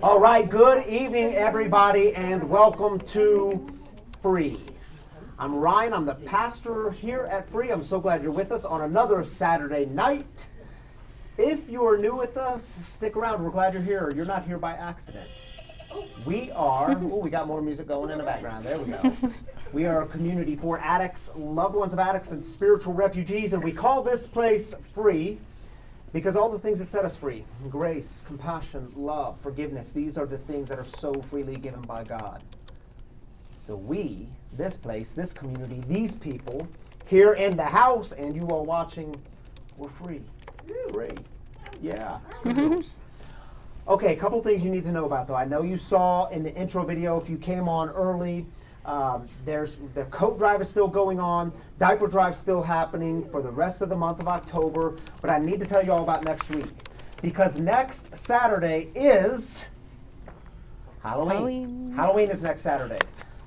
All right, good evening, everybody, and welcome to Free. I'm Ryan. I'm the pastor here at Free. I'm so glad you're with us on another Saturday night. If you're new with us, stick around. We're glad you're here. You're not here by accident. We are, we got more music going in the background. There we go. We are a community for addicts, loved ones of addicts, and spiritual refugees, and we call this place Free because all the things that set us free, grace, compassion, love, forgiveness, these are the things that are so freely given by God. So we, this place, this community, these people here in the house, and you all watching, we're free. Free. Yeah, it's good news. Okay, a couple things you need to know about, though. I know you saw in the intro video, if you came on early, the coat drive is still going on. Diaper drive still happening for the rest of the month of October. But I need to tell you all about next week. Because next Saturday is Halloween. Halloween is next Saturday.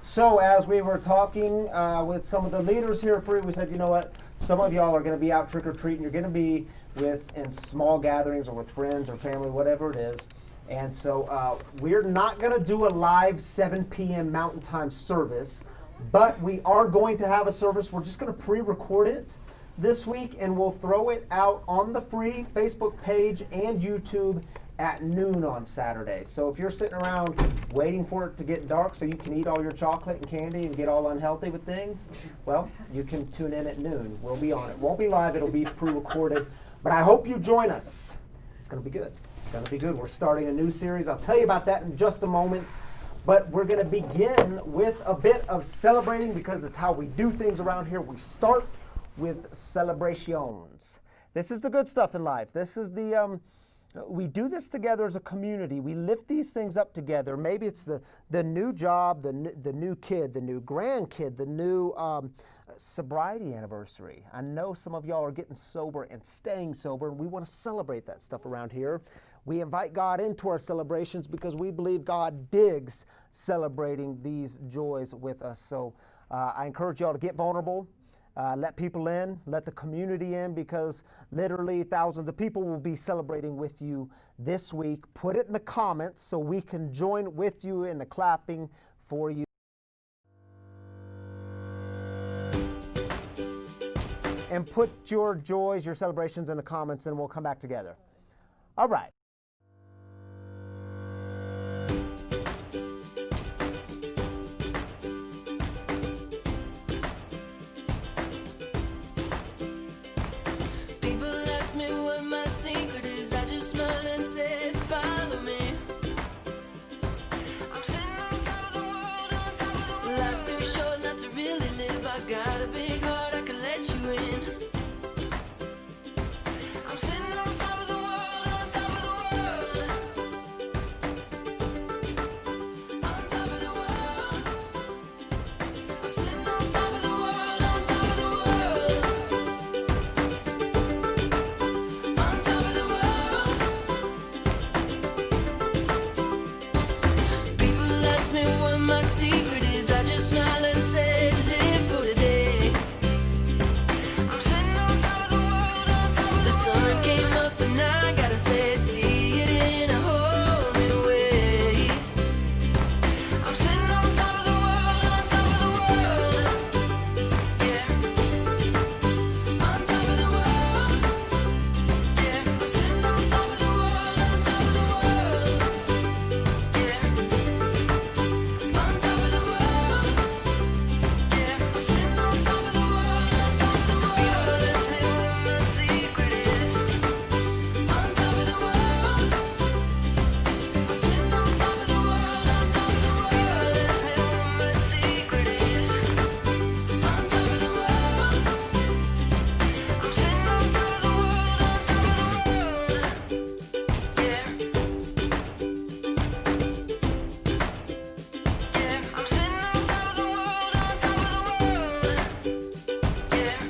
So as we were talking with some of the leaders here at Free, we said, you know what? Some of y'all are going to be out trick-or-treating. You're going to be in small gatherings or with friends or family, whatever it is. And so we're not going to do a live 7 p.m. Mountain Time service, but we are going to have a service. We're just going to pre-record it this week, and we'll throw it out on the Free Facebook page and YouTube at noon on Saturday. So if you're sitting around waiting for it to get dark so you can eat all your chocolate and candy and get all unhealthy with things, well, you can tune in at noon. We'll be on it. Won't be live. It'll be pre-recorded. But I hope you join us. It's going to be good. It's going to be good. We're starting a new series. I'll tell you about that in just a moment. But we're going to begin with a bit of celebrating because it's how we do things around here. We start with celebrations. This is the good stuff in life. This is the... we do this together as a community. We lift these things up together. Maybe it's the new job, the new kid, the new grandkid, the new sobriety anniversary. I know some of y'all are getting sober and staying sober, and we want to celebrate that stuff around here. We invite God into our celebrations because we believe God digs celebrating these joys with us. So I encourage y'all to get vulnerable. let people in, let the community in, because literally thousands of people will be celebrating with you this week. Put it in the comments so we can join with you in the clapping for you. And put your joys, your celebrations in the comments, and we'll come back together. All right. People ask me what my secret is, I just smile and say, follow me. I'm sitting on top of the world, on top of the world. Life's too short not to really live, I got a big heart, I can let you in. I'm sitting on top of the world, on top of the world. On top of the world. I'm sitting on top of the world, on top of the world. On top of the world. People ask me what my secret is, I just smile and say, live for today. I'm sitting on top of the world, on top of the world. The sun came up and I gotta say, see it in a whole new way. I'm sitting on top of the world, on top of the world. Yeah. On top of the world. Yeah. I'm sitting on top of the world, on top of the world. Yeah. On top of the world. Yeah. I'm sitting on top of the world, on top of the world. People ask me what my secret is. On top of the world. I'm sitting on top of the world, on top of the world. Ask me what my secret is. On top of the world. I'm sitting on top of the world, on top of the world. Yeah. Yeah. I'm sitting on top of the world, on top of the world. Yeah.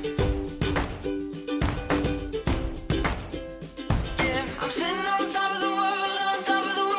Yeah. I'm sitting on top of the world, on top of the world.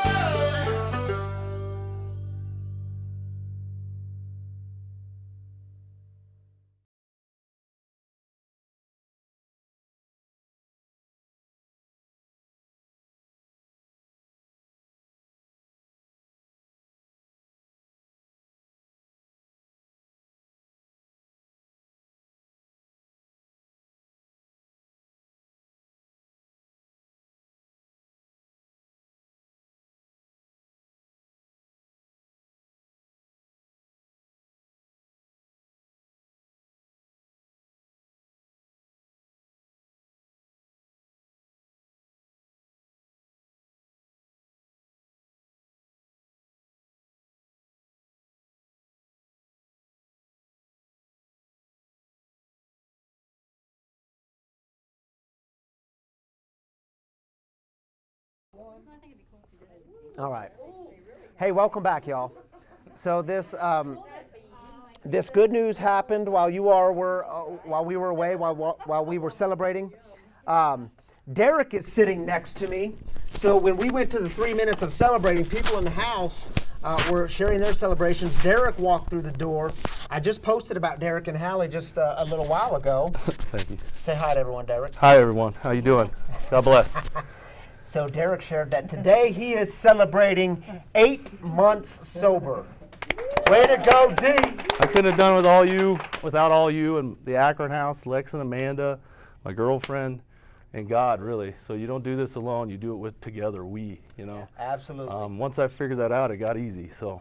All right. Hey, welcome back, y'all. So this this good news happened while we were away, while we were celebrating. Derek is sitting next to me. So when we went to the 3 minutes of celebrating, people in the house were sharing their celebrations. Derek walked through the door. I just posted about Derek and Hallie just a little while ago. Thank you. Say hi to everyone, Derek. Hi, everyone. How you doing? God bless. So Derek shared that today he is celebrating 8 months sober. Way to go, D! I couldn't have done without all you and the Akron house, Lex and Amanda, my girlfriend, and God, really. So you don't do this alone. You do it together. Absolutely. Once I figured that out, it got easy. So.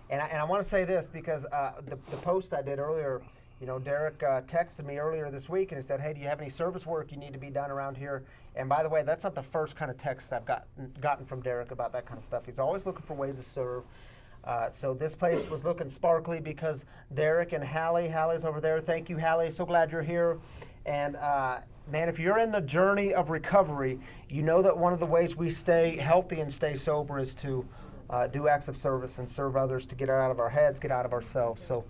And I want to say this because the post I did earlier, Derek texted me earlier this week and he said, hey, do you have any service work you need to be done around here? And by the way, that's not the first kind of text I've gotten from Derek about that kind of stuff. He's always looking for ways to serve. So this place was looking sparkly because Derek and Hallie's over there. Thank you, Hallie. So glad you're here. And man, if you're in the journey of recovery, you know that one of the ways we stay healthy and stay sober is to do acts of service and serve others, to get out of our heads, get out of ourselves. So,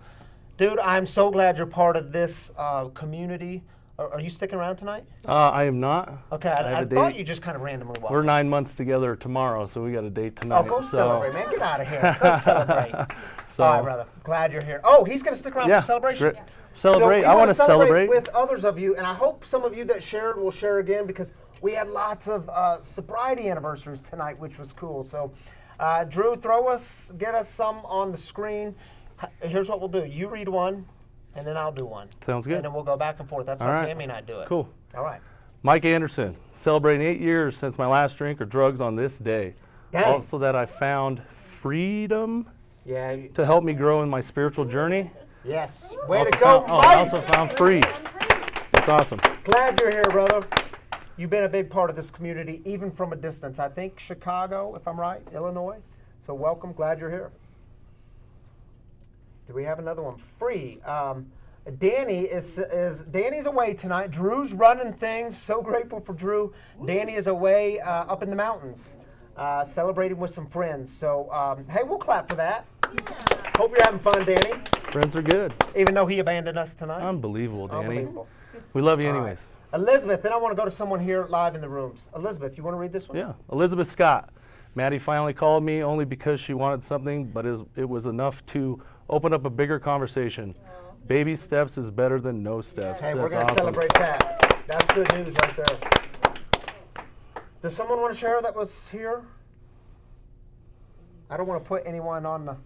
dude, I'm so glad you're part of this community. Are you sticking around tonight? I am not. Okay, I thought you just kind of randomly walked. We're 9 months together tomorrow, so we got a date tonight. Oh, go celebrate, man. Get out of here. Go celebrate. So, All right, brother. Glad you're here. Oh, he's going to stick around yeah, for celebrations. great. Celebrate. So I want to celebrate. with others of you, and I hope some of you that shared will share again because we had lots of sobriety anniversaries tonight, which was cool. So, Drew, get us some on the screen. Here's what we'll do. You read one, and then I'll do one. Sounds good. And then we'll go back and forth. That's All how right. Tammy and I do it. Cool. All right. Mike Anderson, celebrating 8 years since my last drink or drugs on this day. Dang. Also that I found freedom Yeah. to help me grow in my spiritual journey. Yes. Way Also to go, found- I Mike. also found free. That's awesome. Glad you're here, brother. You've been a big part of this community, even from a distance. I think Chicago, if I'm right, Illinois. So welcome. Glad you're here. Do we have another one? Free. Danny's away tonight. Drew's running things. So grateful for Drew. Danny is away up in the mountains, celebrating with some friends. So hey, we'll clap for that. Yeah. Hope you're having fun, Danny. Friends are good. Even though he abandoned us tonight. Unbelievable, Danny. Unbelievable. We love you All anyways. right. Elizabeth, then I want to go to someone here live in the rooms. Elizabeth, you want to read this one? Yeah. Elizabeth Scott. Maddie finally called me only because she wanted something, but it was enough to open up a bigger conversation. Baby steps is better than no steps. Hey, That's we're going to awesome. celebrate that. That's good news right there. Does someone want to share that was here? I don't want to put anyone on the...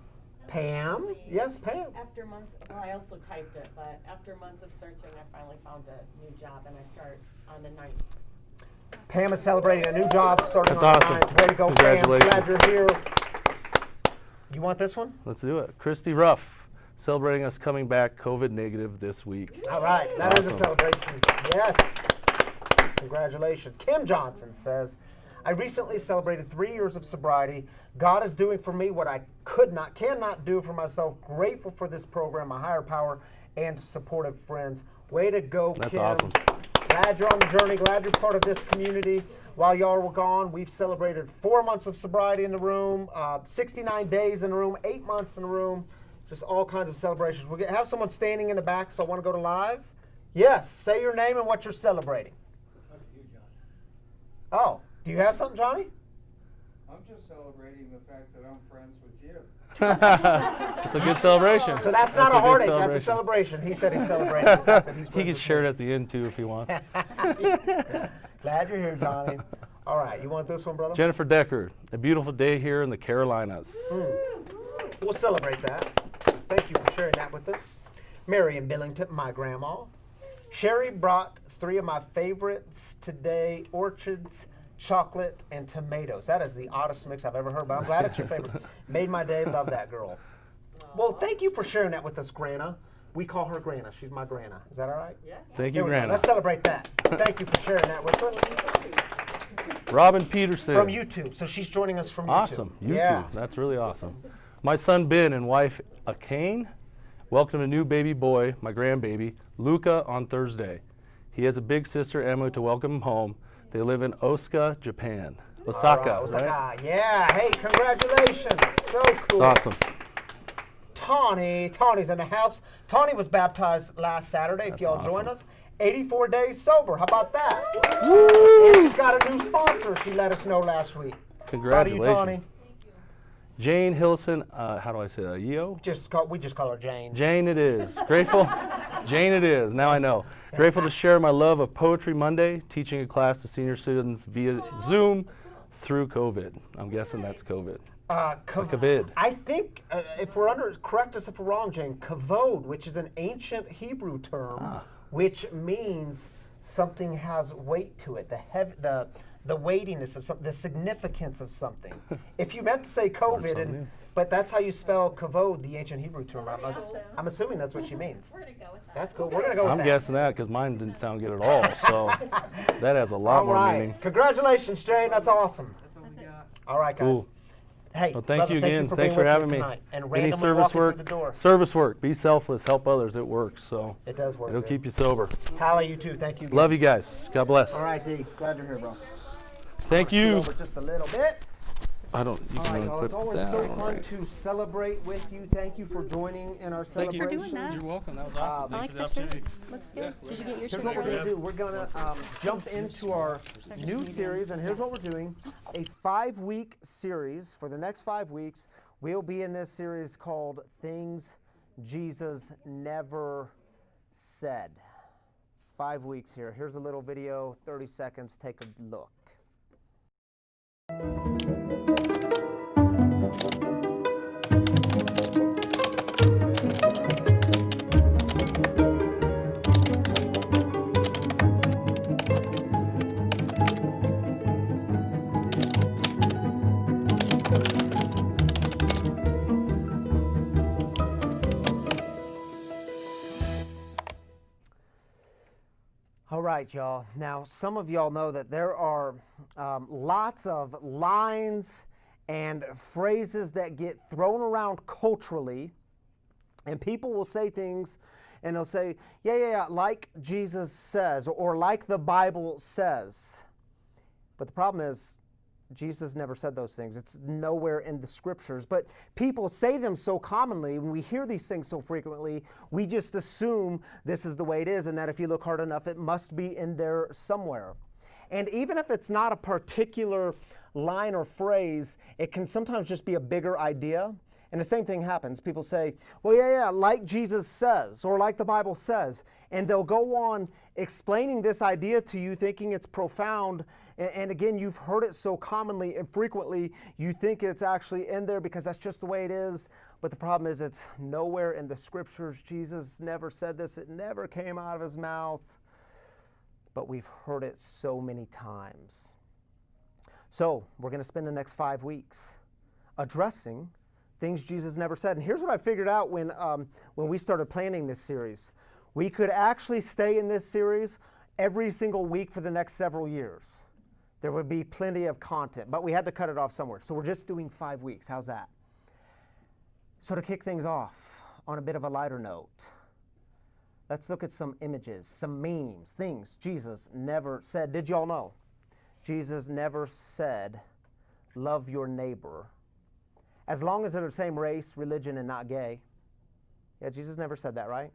Pam? Yes, Pam. After months, well, I also typed it, but after months of searching, I finally found a new job, and I start on the 9th. Pam is celebrating a new job starting That's on awesome. the 9th. Way to go, Pam. Congratulations. Glad you're here. You want this one? Let's do it. Christy Ruff, celebrating us coming back COVID negative this week. All right, that is a Awesome. celebration. Yes. Congratulations. Kim Johnson says, I recently celebrated 3 years of sobriety. God is doing for me what I cannot do for myself. Grateful for this program, my higher power, and supportive friends. Way to go, That's Kim. awesome. Glad you're on the journey. Glad you're part of this community. While y'all were gone, we've celebrated 4 months of sobriety in the room, 69 days in the room, 8 months in the room, just all kinds of celebrations. We're going to have someone standing in the back, so I want to go to live. Yes, say your name and what you're celebrating. Oh, do you have something, Johnny? I'm just celebrating the fact that I'm friends with you. It's a good celebration. So that's not a good heartache, that's a celebration. He said he's celebrating the fact that he's He friends can with share it me. at the end too if he wants. Glad you're here, Johnny. All right, you want this one, brother? Jennifer Decker, a beautiful day here in the Carolinas. We'll celebrate that. Thank you for sharing that with us. Marion Billington, my grandma. Sherry brought 3 of my favorites today, orchids, chocolate, and tomatoes. That is the oddest mix I've ever heard, but I'm glad it's your favorite. Made my day. Love that girl. Well, thank you for sharing that with us, Grana. We call her Grana. She's my Grana. Is that all right? Yeah. Thank Here you, we go. Grandma. Let's celebrate that. Thank you for sharing that with us. Robin Peterson. From YouTube. So she's joining us from YouTube. Awesome. YouTube. Yeah. That's really awesome. My son Ben and wife Akane welcomed a new baby boy, my grandbaby, Luca, on Thursday. He has a big sister, Emma, to welcome him home. They live in Osaka, Japan. Osaka, All right, right? Osaka. Yeah. Hey, congratulations. So cool. It's awesome. Tawny's in the house. Tawny was baptized last Saturday. If y'all join us, 84 days sober. How about that? And she's got a new sponsor. She let us know last week. Congratulations. Proud of you, Tawny. Jane Hillson, how do I say that? Yeo? We just call her Jane. Jane it is. Grateful? Jane it is. Now I know. Grateful to share my love of Poetry Monday, teaching a class to senior students via Zoom through COVID. I'm guessing that's COVID. Kavod. I think, correct us if we're wrong, Jane, kavod, which is an ancient Hebrew term, which means something has weight to it, the weightiness of something, the significance of something. If you meant to say COVID, but that's how you spell kavod, the ancient Hebrew term. I'm assuming that's what she means. We're going to go with that. That's cool. We're going to go with I'm that. guessing that because mine didn't sound good at all. So that has a lot All more right. meaning. Congratulations, Jane. That's awesome. All right, guys. Cool. Hey, Well, thank brother, you again. for Thanks being for with having me. tonight and Any randomly service walking work? through the door. Service work. Be selfless. Help others. It works. So It does work. it'll dude. keep you sober. Tyler, you too. Thank you. Love you guys. God bless. All right, D. Glad you're here, bro. Thank Scoot you. over just a little bit. I don't. You All can right, y'all. unclip It's always that. so All fun right. to celebrate with you. Thank you for joining in our Thank you for celebrations. doing that. You're welcome. That was awesome. I Thank you like for the this shirt. opportunity. Looks good. Did you get your Here's shirt what we're going to ready? do. We're going to jump into our new series, and here's what we're doing. A 5-week series. For the next 5 weeks, We'll be in this series called Things Jesus Never Said. 5 weeks here. Here's a little video, 30 seconds. Take a look. All right, y'all. Now, some of y'all know that there are lots of lines and phrases that get thrown around culturally, and people will say things and they'll say, yeah, like Jesus says, or like the Bible says. But the problem is, Jesus never said those things. It's nowhere in the scriptures. But people say them so commonly, when we hear these things so frequently, we just assume this is the way it is, and that if you look hard enough, it must be in there somewhere. And even if it's not a particular line or phrase, it can sometimes just be a bigger idea. And the same thing happens. People say, well, yeah, like Jesus says, or like the Bible says. And they'll go on explaining this idea to you, thinking it's profound. And again, you've heard it so commonly and frequently, you think it's actually in there because that's just the way it is. But the problem is it's nowhere in the scriptures. Jesus never said this. It never came out of his mouth. But we've heard it so many times. So we're going to spend the next 5 weeks addressing things Jesus never said. And here's what I figured out when we started planning this series. We could actually stay in this series every single week for the next several years. There would be plenty of content, but we had to cut it off somewhere. So we're just doing 5 weeks. How's that? So to kick things off on a bit of a lighter note, let's look at some images, some memes, things Jesus never said. Did y'all know? Jesus never said, love your neighbor, as long as they're the same race, religion, and not gay. Yeah, Jesus never said that, right?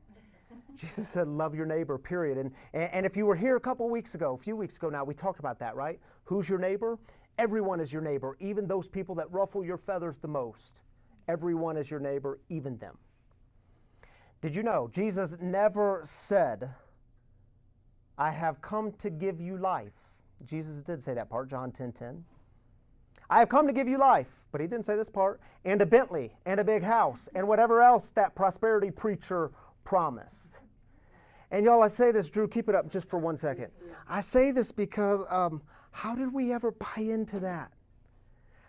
Jesus said, love your neighbor, period. And if you were here a few weeks ago now, we talked about that, right? Who's your neighbor? Everyone is your neighbor, even those people that ruffle your feathers the most. Everyone is your neighbor, even them. Did you know Jesus never said, I have come to give you life? Jesus did say that part, John 10:10. I have come to give you life, but he didn't say this part, and a Bentley, and a big house, and whatever else that prosperity preacher promised. And y'all, I say this, Drew, keep it up just for 1 second. I say this because how did we ever buy into that?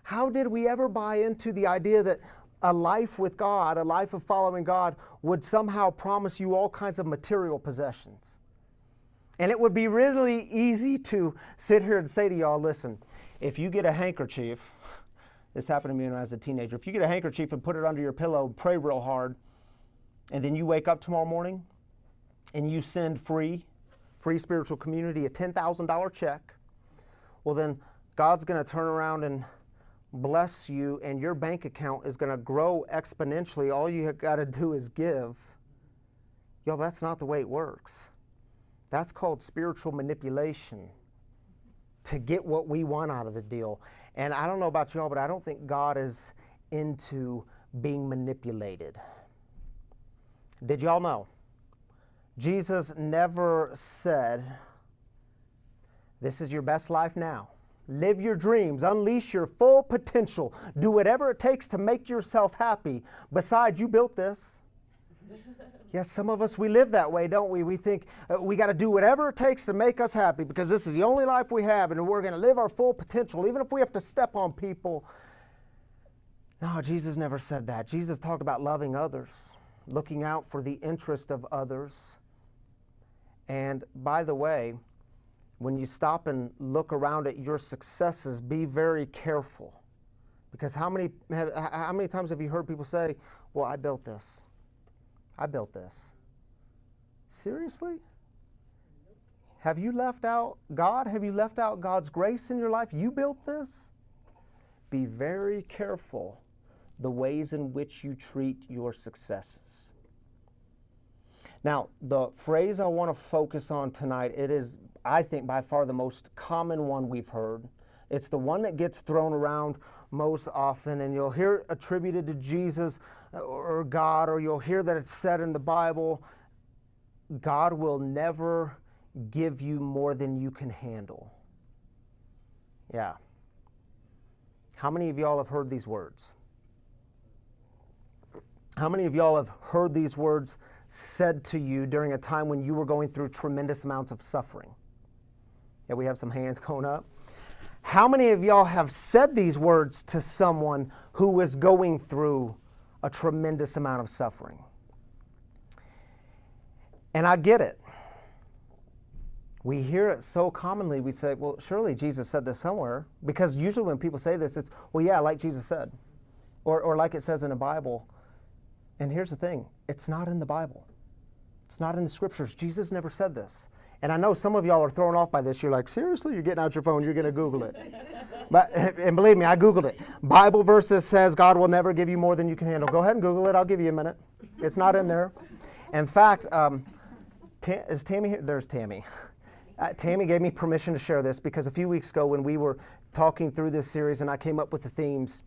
How did we ever buy into the idea that a life with God, a life of following God, would somehow promise you all kinds of material possessions? And it would be really easy to sit here and say to y'all, listen, if you get a handkerchief, this happened to me when I was a teenager, if you get a handkerchief and put it under your pillow, pray real hard, and then you wake up tomorrow morning and you send Free Spiritual Community a $10,000 check, well then God's going to turn around and bless you, and your bank account is going to grow exponentially. All you got to do is give. Y'all, that's not the way it works. That's called spiritual manipulation to get what we want out of the deal. And I don't know about y'all, but I don't think God is into being manipulated. Did y'all know? Jesus never said, this is your best life now. Live your dreams, unleash your full potential, do whatever it takes to make yourself happy. Besides, you built this. Yes, some of us, we live that way, don't we? We think we got to do whatever it takes to make us happy because this is the only life we have and we're going to live our full potential, even if we have to step on people. No, Jesus never said that. Jesus talked about loving others, looking out for the interest of others. And by the way, when you stop and look around at your successes, be very careful. Because how many times have you heard people say, well, I built this. I built this. Seriously? Have you left out God? Have you left out God's grace in your life? You built this? Be very careful the ways in which you treat your successes. Now, the phrase I want to focus on tonight, it is, I think, by far the most common one we've heard, It's the one that gets thrown around most often, and you'll hear it attributed to Jesus or God, or you'll hear that it's said in the Bible, God will never give you more than you can handle. Yeah. How many of y'all have heard these words? How many of y'all have heard these words said to you during a time when you were going through tremendous amounts of suffering? Yeah, we have some hands going up. How many of y'all have said these words to someone who was going through a tremendous amount of suffering? And I get it. We hear it so commonly, we say, well, surely Jesus said this somewhere. Because usually when people say this, it's, well, yeah, like Jesus said. Or like it says in the Bible. And here's the thing, it's not in the Bible. It's not in the scriptures. Jesus never said this. And I know some of y'all are thrown off by this. You're like, seriously? You're getting out your phone, you're going to Google it. And believe me, I Googled it. Bible verses says God will never give you more than you can handle. Go ahead and Google it. I'll give you a minute. It's not in there. In fact, is Tammy here? There's Tammy. Tammy gave me permission to share this because a few weeks ago when we were talking through this series and I came up with the themes,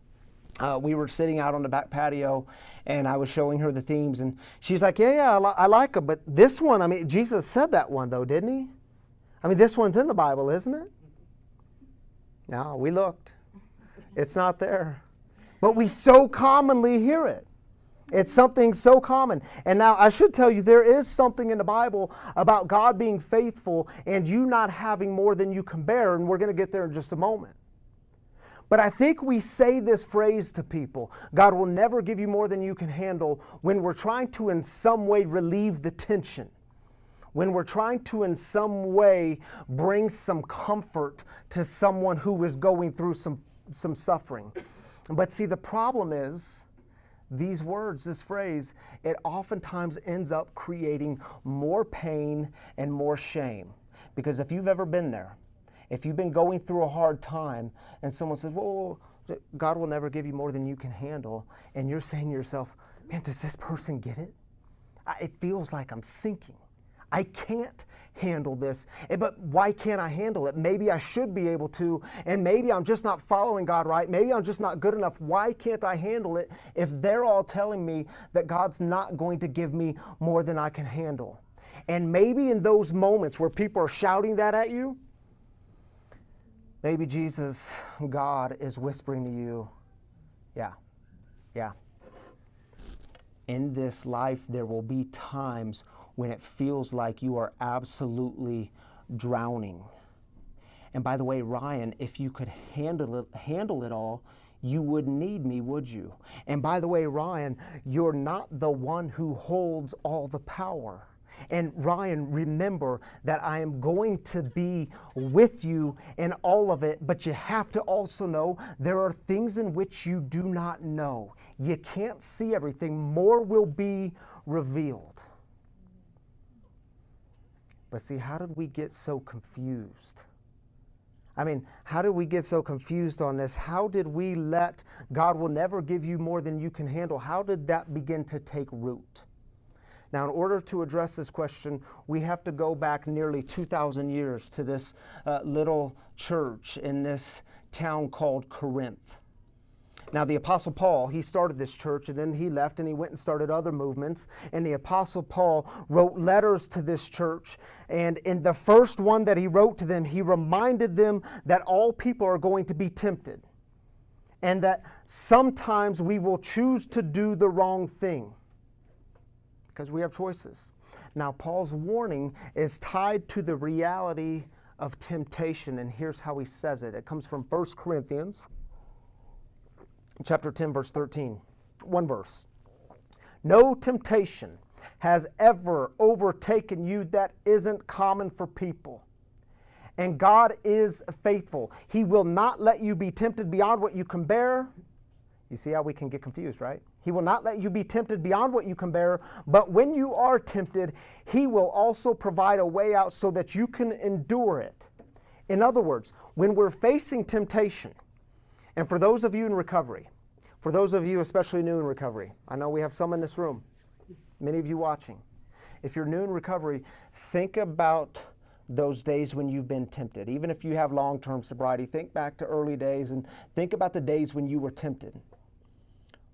we were sitting out on the back patio and I was showing her the themes and she's like, yeah, I like them. But this one, I mean, Jesus said that one though, didn't he? I mean, this one's in the Bible, isn't it? No, we looked. It's not there. But we so commonly hear it. It's something so common. And now I should tell you, there is something in the Bible about God being faithful and you not having more than you can bear. And we're going to get there in just a moment. But I think we say this phrase to people, God will never give you more than you can handle, when we're trying to in some way relieve the tension. When we're trying to in some way bring some comfort to someone who is going through some suffering. But see, the problem is, these words, this phrase, it oftentimes ends up creating more pain and more shame. Because if you've ever been there, if you've been going through a hard time and someone says, whoa, God will never give you more than you can handle, and you're saying to yourself, man, does this person get it? It feels like I'm sinking. I can't handle this, but why can't I handle it? Maybe I should be able to, and maybe I'm just not following God right. Maybe I'm just not good enough. Why can't I handle it if they're all telling me that God's not going to give me more than I can handle? And maybe in those moments where people are shouting that at you, maybe Jesus, God, is whispering to you, yeah. In this life, there will be times when it feels like you are absolutely drowning. And by the way, Ryan, if you could handle it all, you wouldn't need me, would you? And by the way, Ryan, you're not the one who holds all the power. And Ryan, remember that I am going to be with you in all of it, but you have to also know there are things in which you do not know. You can't see everything. More will be revealed. But see, how did we get so confused? I mean, how did we get so confused on this? How did we let God will never give you more than you can handle? How did that begin to take root? Now, in order to address this question, we have to go back nearly 2,000 years to this little church in this town called Corinth. Now, the Apostle Paul, he started this church, and then he left and he went and started other movements. And the Apostle Paul wrote letters to this church. And in the first one that he wrote to them, he reminded them that all people are going to be tempted. And that sometimes we will choose to do the wrong thing. Because we have choices. Now, Paul's warning is tied to the reality of temptation. And here's how he says it. It comes from 1 Corinthians. Chapter 10, verse 13, one verse. No temptation has ever overtaken you that isn't common for people. And God is faithful. He will not let you be tempted beyond what you can bear. You see how we can get confused, right? He will not let you be tempted beyond what you can bear. But when you are tempted, He will also provide a way out so that you can endure it. In other words, when we're facing temptation, and for those of you in recovery, for those of you especially new in recovery, I know we have some in this room, many of you watching. If you're new in recovery, think about those days when you've been tempted. Even if you have long-term sobriety, think back to early days and think about the days when you were tempted.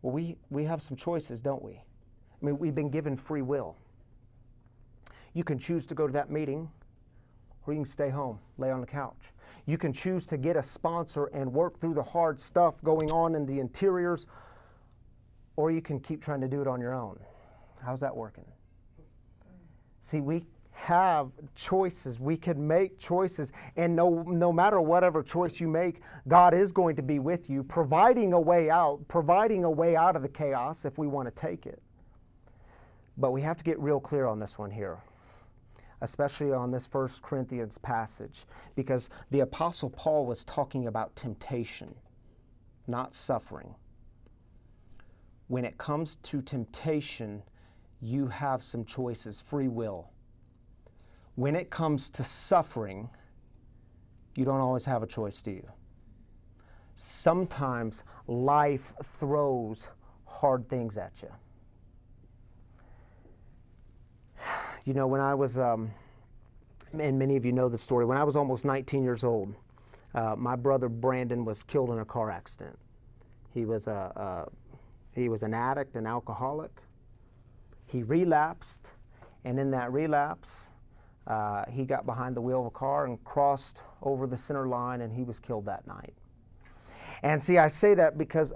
Well, we have some choices, don't we? I mean, we've been given free will. You can choose to go to that meeting, or you can stay home, lay on the couch. You can choose to get a sponsor and work through the hard stuff going on in the interiors, or you can keep trying to do it on your own. How's that working? See, we have choices. We can make choices, and no matter whatever choice you make, God is going to be with you, providing a way out of the chaos if we want to take it. But we have to get real clear on this one here, especially on this 1 Corinthians passage, because the Apostle Paul was talking about temptation, not suffering. When it comes to temptation, you have some choices, free will. When it comes to suffering, you don't always have a choice, do you? Sometimes life throws hard things at you. You know, when I was, and many of you know the story, when I was almost 19 years old, my brother Brandon was killed in a car accident. He was an addict, an alcoholic. He relapsed, and in that relapse, he got behind the wheel of a car and crossed over the center line, and he was killed that night. And see, I say that because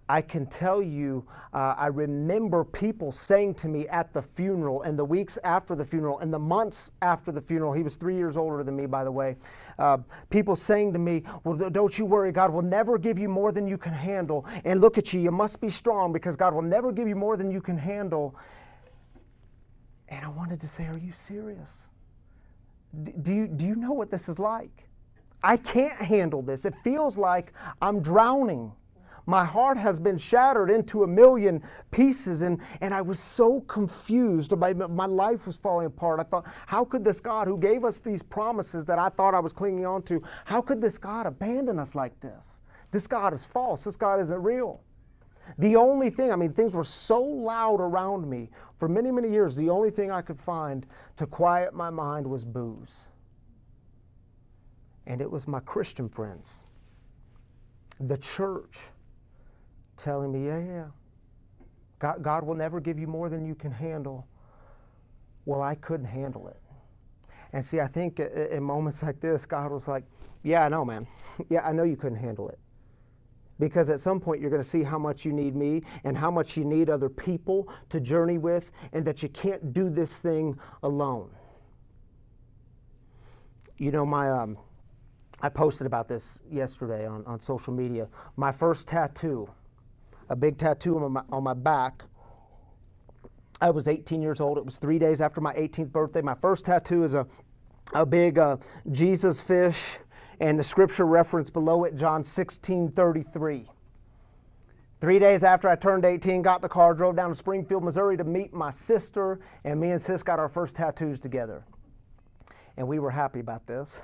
I can tell you, I remember people saying to me at the funeral, and the weeks after the funeral, and the months after the funeral — he was 3 years older than me, by the way — people saying to me, well, don't you worry, God will never give you more than you can handle. And look at you, you must be strong because God will never give you more than you can handle. And I wanted to say, are you serious? Do you know what this is like? I can't handle this. It feels like I'm drowning. My heart has been shattered into a million pieces, and I was so confused. My life was falling apart. I thought, how could this God who gave us these promises that I thought I was clinging on to, how could this God abandon us like this? This God is false. This God isn't real. The only thing, things were so loud around me for many, many years, the only thing I could find to quiet my mind was booze. And it was my Christian friends, the church, telling me, yeah, God will never give you more than you can handle. Well, I couldn't handle it. And see, I think in moments like this, God was like, yeah, I know, man. Yeah, I know you couldn't handle it. Because at some point you're going to see how much you need me and how much you need other people to journey with, and that you can't do this thing alone. You know, I posted about this yesterday on social media. My first tattoo, a big tattoo on my back. I was 18 years old. It was 3 days after my 18th birthday. My first tattoo is a big Jesus fish, and the scripture reference below it, John 16:33. 3 days after I turned 18, got in the car, drove down to Springfield, Missouri to meet my sister, and me and sis got our first tattoos together. And we were happy about this.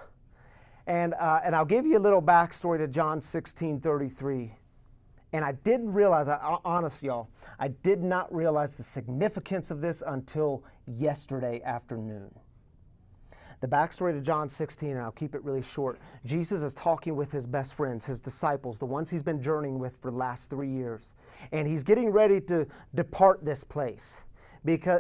And I'll give you a little backstory to John 16:33. And I didn't realize, honest y'all, I did not realize the significance of this until yesterday afternoon. The backstory to John 16, and I'll keep it really short. Jesus is talking with his best friends, his disciples, the ones he's been journeying with for the last 3 years. And he's getting ready to depart this place.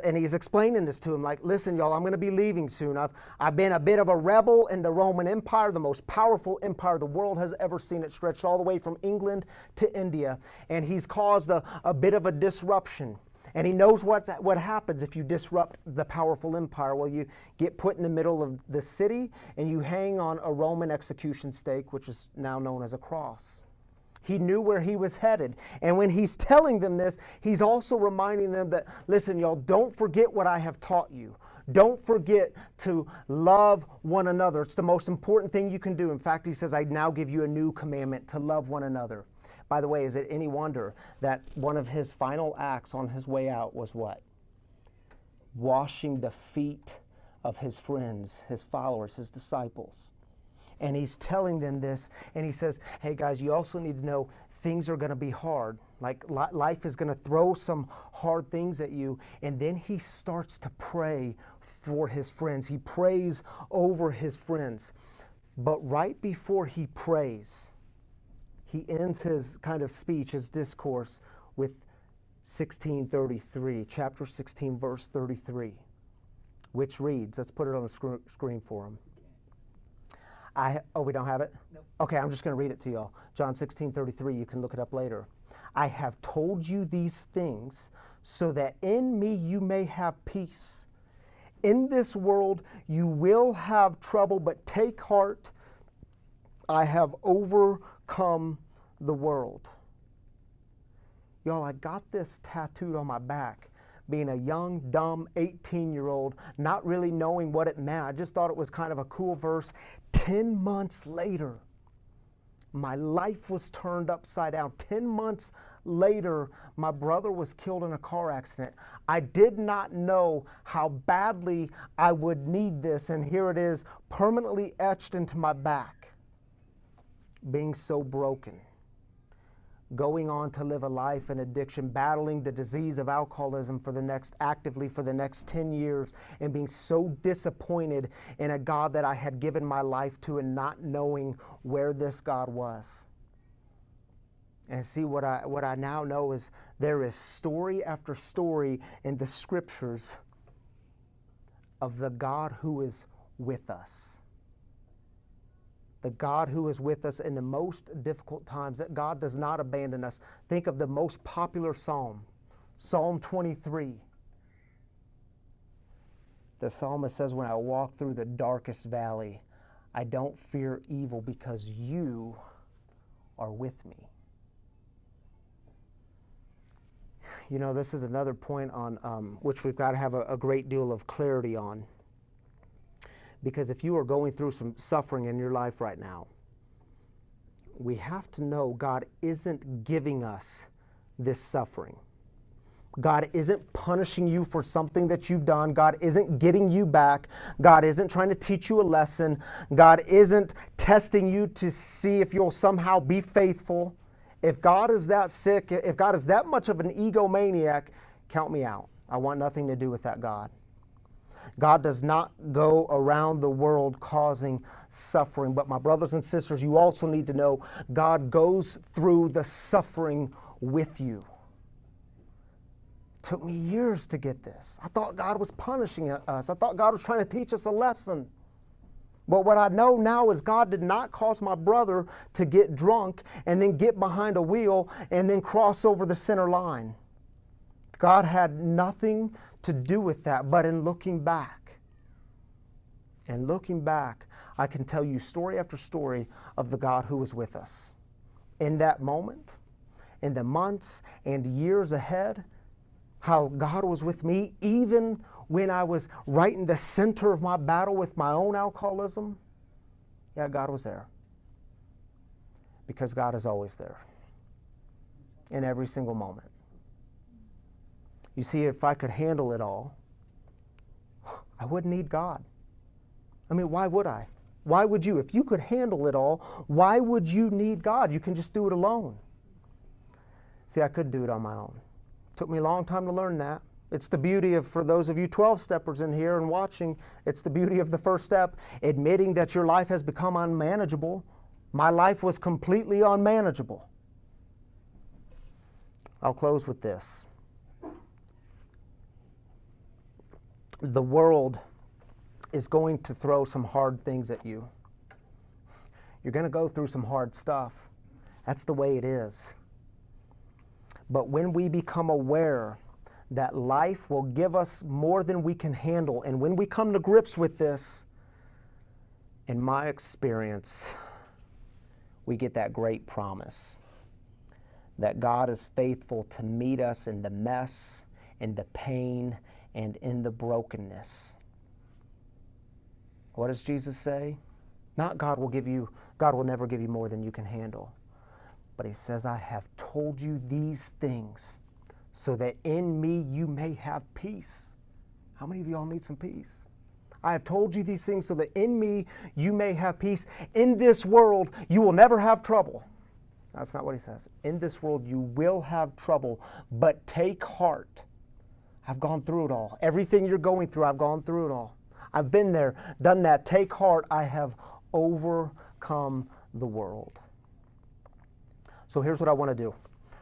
And he's explaining this to him, like, listen, y'all, I'm going to be leaving soon. I've been a bit of a rebel in the Roman Empire, the most powerful empire the world has ever seen. It stretched all the way from England to India. And he's caused a bit of a disruption. And he knows what happens if you disrupt the powerful empire. Well, you get put in the middle of the city and you hang on a Roman execution stake, which is now known as a cross. He knew where he was headed. And when he's telling them this, he's also reminding them that, listen, y'all, don't forget what I have taught you. Don't forget to love one another. It's the most important thing you can do. In fact, he says, I now give you a new commandment, to love one another. By the way, is it any wonder that one of his final acts on his way out was what? Washing the feet of his friends, his followers, his disciples. And he's telling them this, and he says, hey guys, you also need to know things are going to be hard. Like life is going to throw some hard things at you. And then he starts to pray for his friends. He prays over his friends. But right before he prays, he ends his kind of speech, his discourse, with 16:33, chapter 16, verse 33, which reads, let's put it on the screen for him. We don't have it? Nope. Okay, I'm just going to read it to y'all. John 16:33, you can look it up later. I have told you these things so that in me you may have peace. In this world you will have trouble, but take heart. I have overcome the world. Y'all, I got this tattooed on my back. Being a young, dumb 18-year-old, not really knowing what it meant. I just thought it was kind of a cool verse. 10 months later, my life was turned upside down. 10 months later, my brother was killed in a car accident. I did not know how badly I would need this, and here it is, permanently etched into my back. Being so broken. Going on to live a life in addiction, battling the disease of alcoholism actively for the next 10 years, and being so disappointed in a God that I had given my life to and not knowing where this God was. And see, what I now know is there is story after story in the scriptures of the God who is with us. The God who is with us in the most difficult times, that God does not abandon us. Think of the most popular psalm, Psalm 23. The psalmist says, when I walk through the darkest valley, I don't fear evil because you are with me. You know, this is another point on which we've got to have a great deal of clarity on. Because if you are going through some suffering in your life right now, we have to know God isn't giving us this suffering. God isn't punishing you for something that you've done. God isn't getting you back. God isn't trying to teach you a lesson. God isn't testing you to see if you'll somehow be faithful. If God is that sick, if God is that much of an egomaniac, count me out. I want nothing to do with that God. God does not go around the world causing suffering. But my brothers and sisters, you also need to know God goes through the suffering with you. It took me years to get this. I thought God was punishing us. I thought God was trying to teach us a lesson. But what I know now is God did not cause my brother to get drunk and then get behind a wheel and then cross over the center line. God had nothing to do with that. But in looking back, I can tell you story after story of the God who was with us. In that moment, in the months and years ahead, how God was with me even when I was right in the center of my battle with my own alcoholism. Yeah, God was there. Because God is always there. In every single moment. You see, if I could handle it all, I wouldn't need God. I mean, why would I? Why would you? If you could handle it all, why would you need God? You can just do it alone. See, I couldn't do it on my own. It took me a long time to learn that. It's the beauty of, for those of you 12-steppers in here and watching, it's the beauty of the first step, admitting that your life has become unmanageable. My life was completely unmanageable. I'll close with this. The world is going to throw some hard things at you. You're going to go through some hard stuff. That's the way it is. But when we become aware that life will give us more than we can handle, and when we come to grips with this, in my experience, we get that great promise that God is faithful to meet us in the mess, in the pain, and in the brokenness. What does Jesus say? Not God will never give you more than you can handle. But he says, I have told you these things so that in me you may have peace. How many of y'all need some peace? I have told you these things so that in me you may have peace. In this world you will never have trouble. That's not what he says. In this world you will have trouble, but take heart. I've gone through it all. Everything you're going through, I've gone through it all. I've been there, done that. Take heart. I have overcome the world. So here's what I want to do.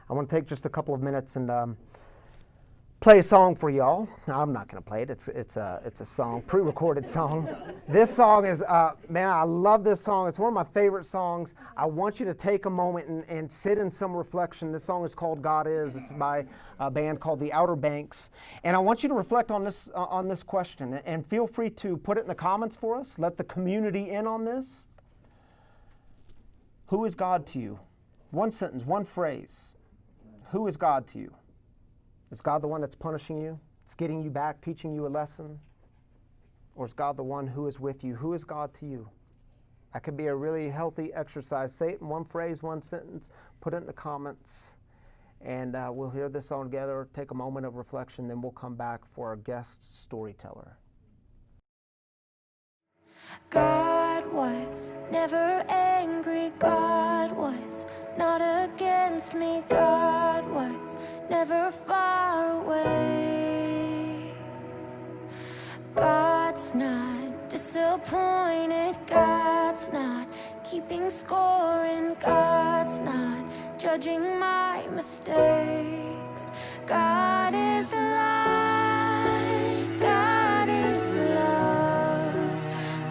I want to take just a couple of minutes and play a song for y'all. No, I'm not going to play it. It's a song, pre-recorded song. This song is, man, I love this song. It's one of my favorite songs. I want you to take a moment and sit in some reflection. This song is called God Is. It's by a band called the Outer Banks. And I want you to reflect on this question. And feel free to put it in the comments for us. Let the community in on this. Who is God to you? One sentence, one phrase. Who is God to you? Is God the one that's punishing you? It's getting you back, teaching you a lesson? Or is God the one who is with you? Who is God to you? That could be a really healthy exercise. Say it in one phrase, one sentence. Put it in the comments. And we'll hear this song together. Take a moment of reflection. Then we'll come back for our guest storyteller. God was never angry, God was not against me, God was never far away. God's not disappointed, God's not keeping score, and God's not judging my mistakes. God is light, God is love.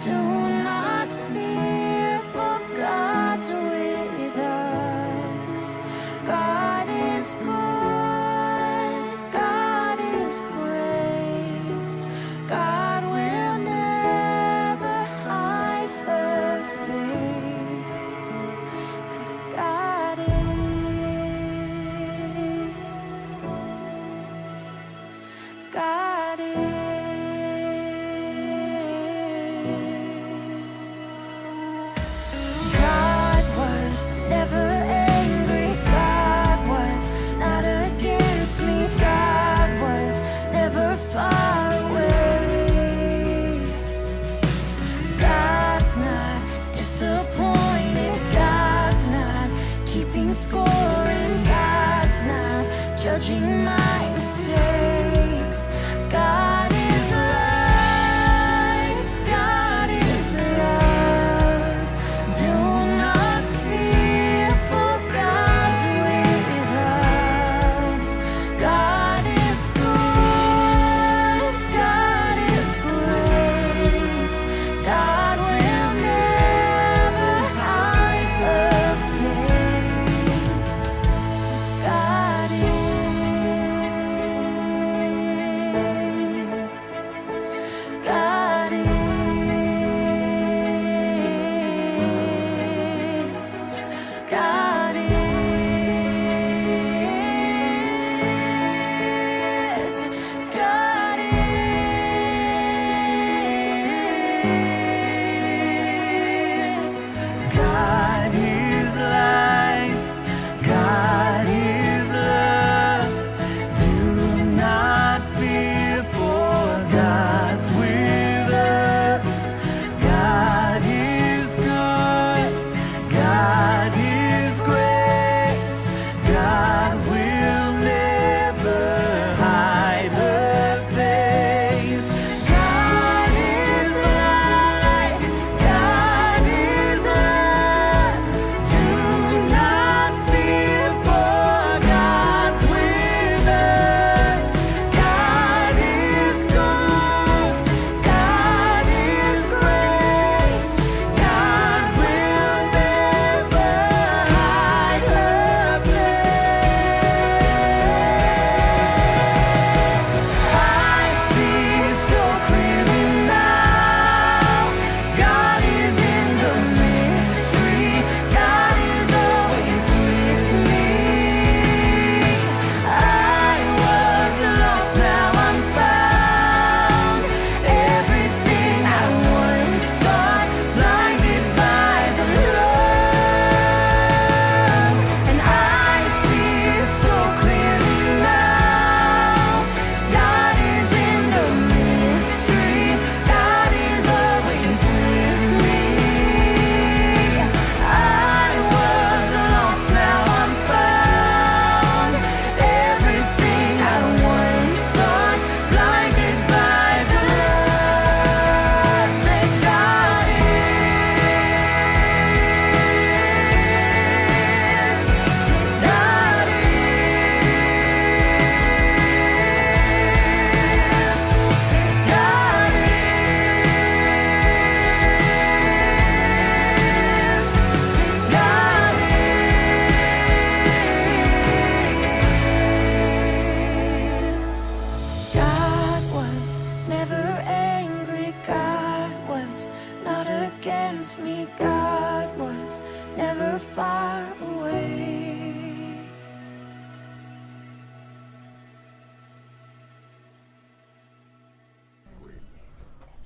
Do not fear, for God's with us. God is good, God is grace. God will never hide her face, 'cause God is. God is. God was never angry, God was not against me, God was never far away. God's not disappointed, God's not keeping score, and God's not judging my mistakes. God is light, God is love. Do not fear, for God's with us. God is good, God is grace. God will never hide her face, 'cause God is.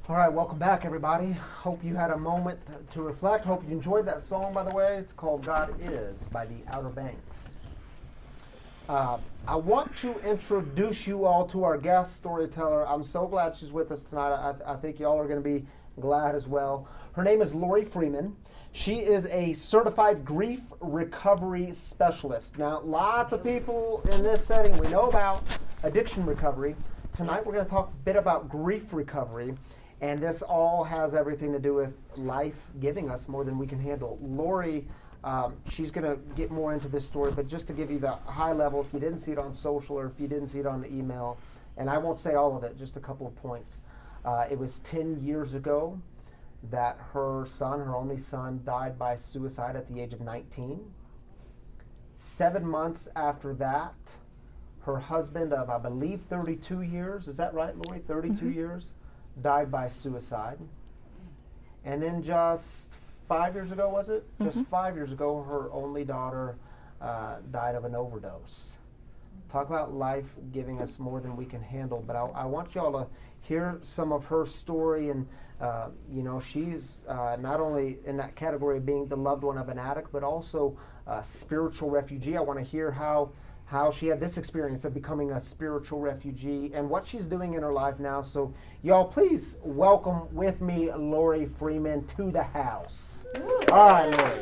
All right, welcome back, everybody. Hope you had a moment to reflect. Hope you enjoyed that song, by the way. It's called God Is by the Outer Banks. I want to introduce you all to our guest storyteller. I'm so glad she's with us tonight. I think y'all are going to be glad as well. Her name is Lori Freeman. She is a certified grief recovery specialist. Now, lots of people in this setting, we know about addiction recovery. Tonight, we're going to talk a bit about grief recovery. And this all has everything to do with life giving us more than we can handle. Lori, she's going to get more into this story, but just to give you the high level, if you didn't see it on social or if you didn't see it on the email, and I won't say all of it, just a couple of points. It was 10 years ago that her son, her only son, died by suicide at the age of 19. 7 months after that, her husband of, I believe, 32 years, is that right, Lori? 32 years? Died by suicide. And then just 5 years ago, was it? Just 5 years ago, her only daughter died of an overdose. Talk about life giving us more than we can handle. But I want y'all to hear some of her story. And, you know, she's not only in that category of being the loved one of an addict, but also a spiritual refugee. I want to hear how she had this experience of becoming a spiritual refugee and what she's doing in her life now. So y'all please welcome with me Lori Freeman to the house. All right, Lori.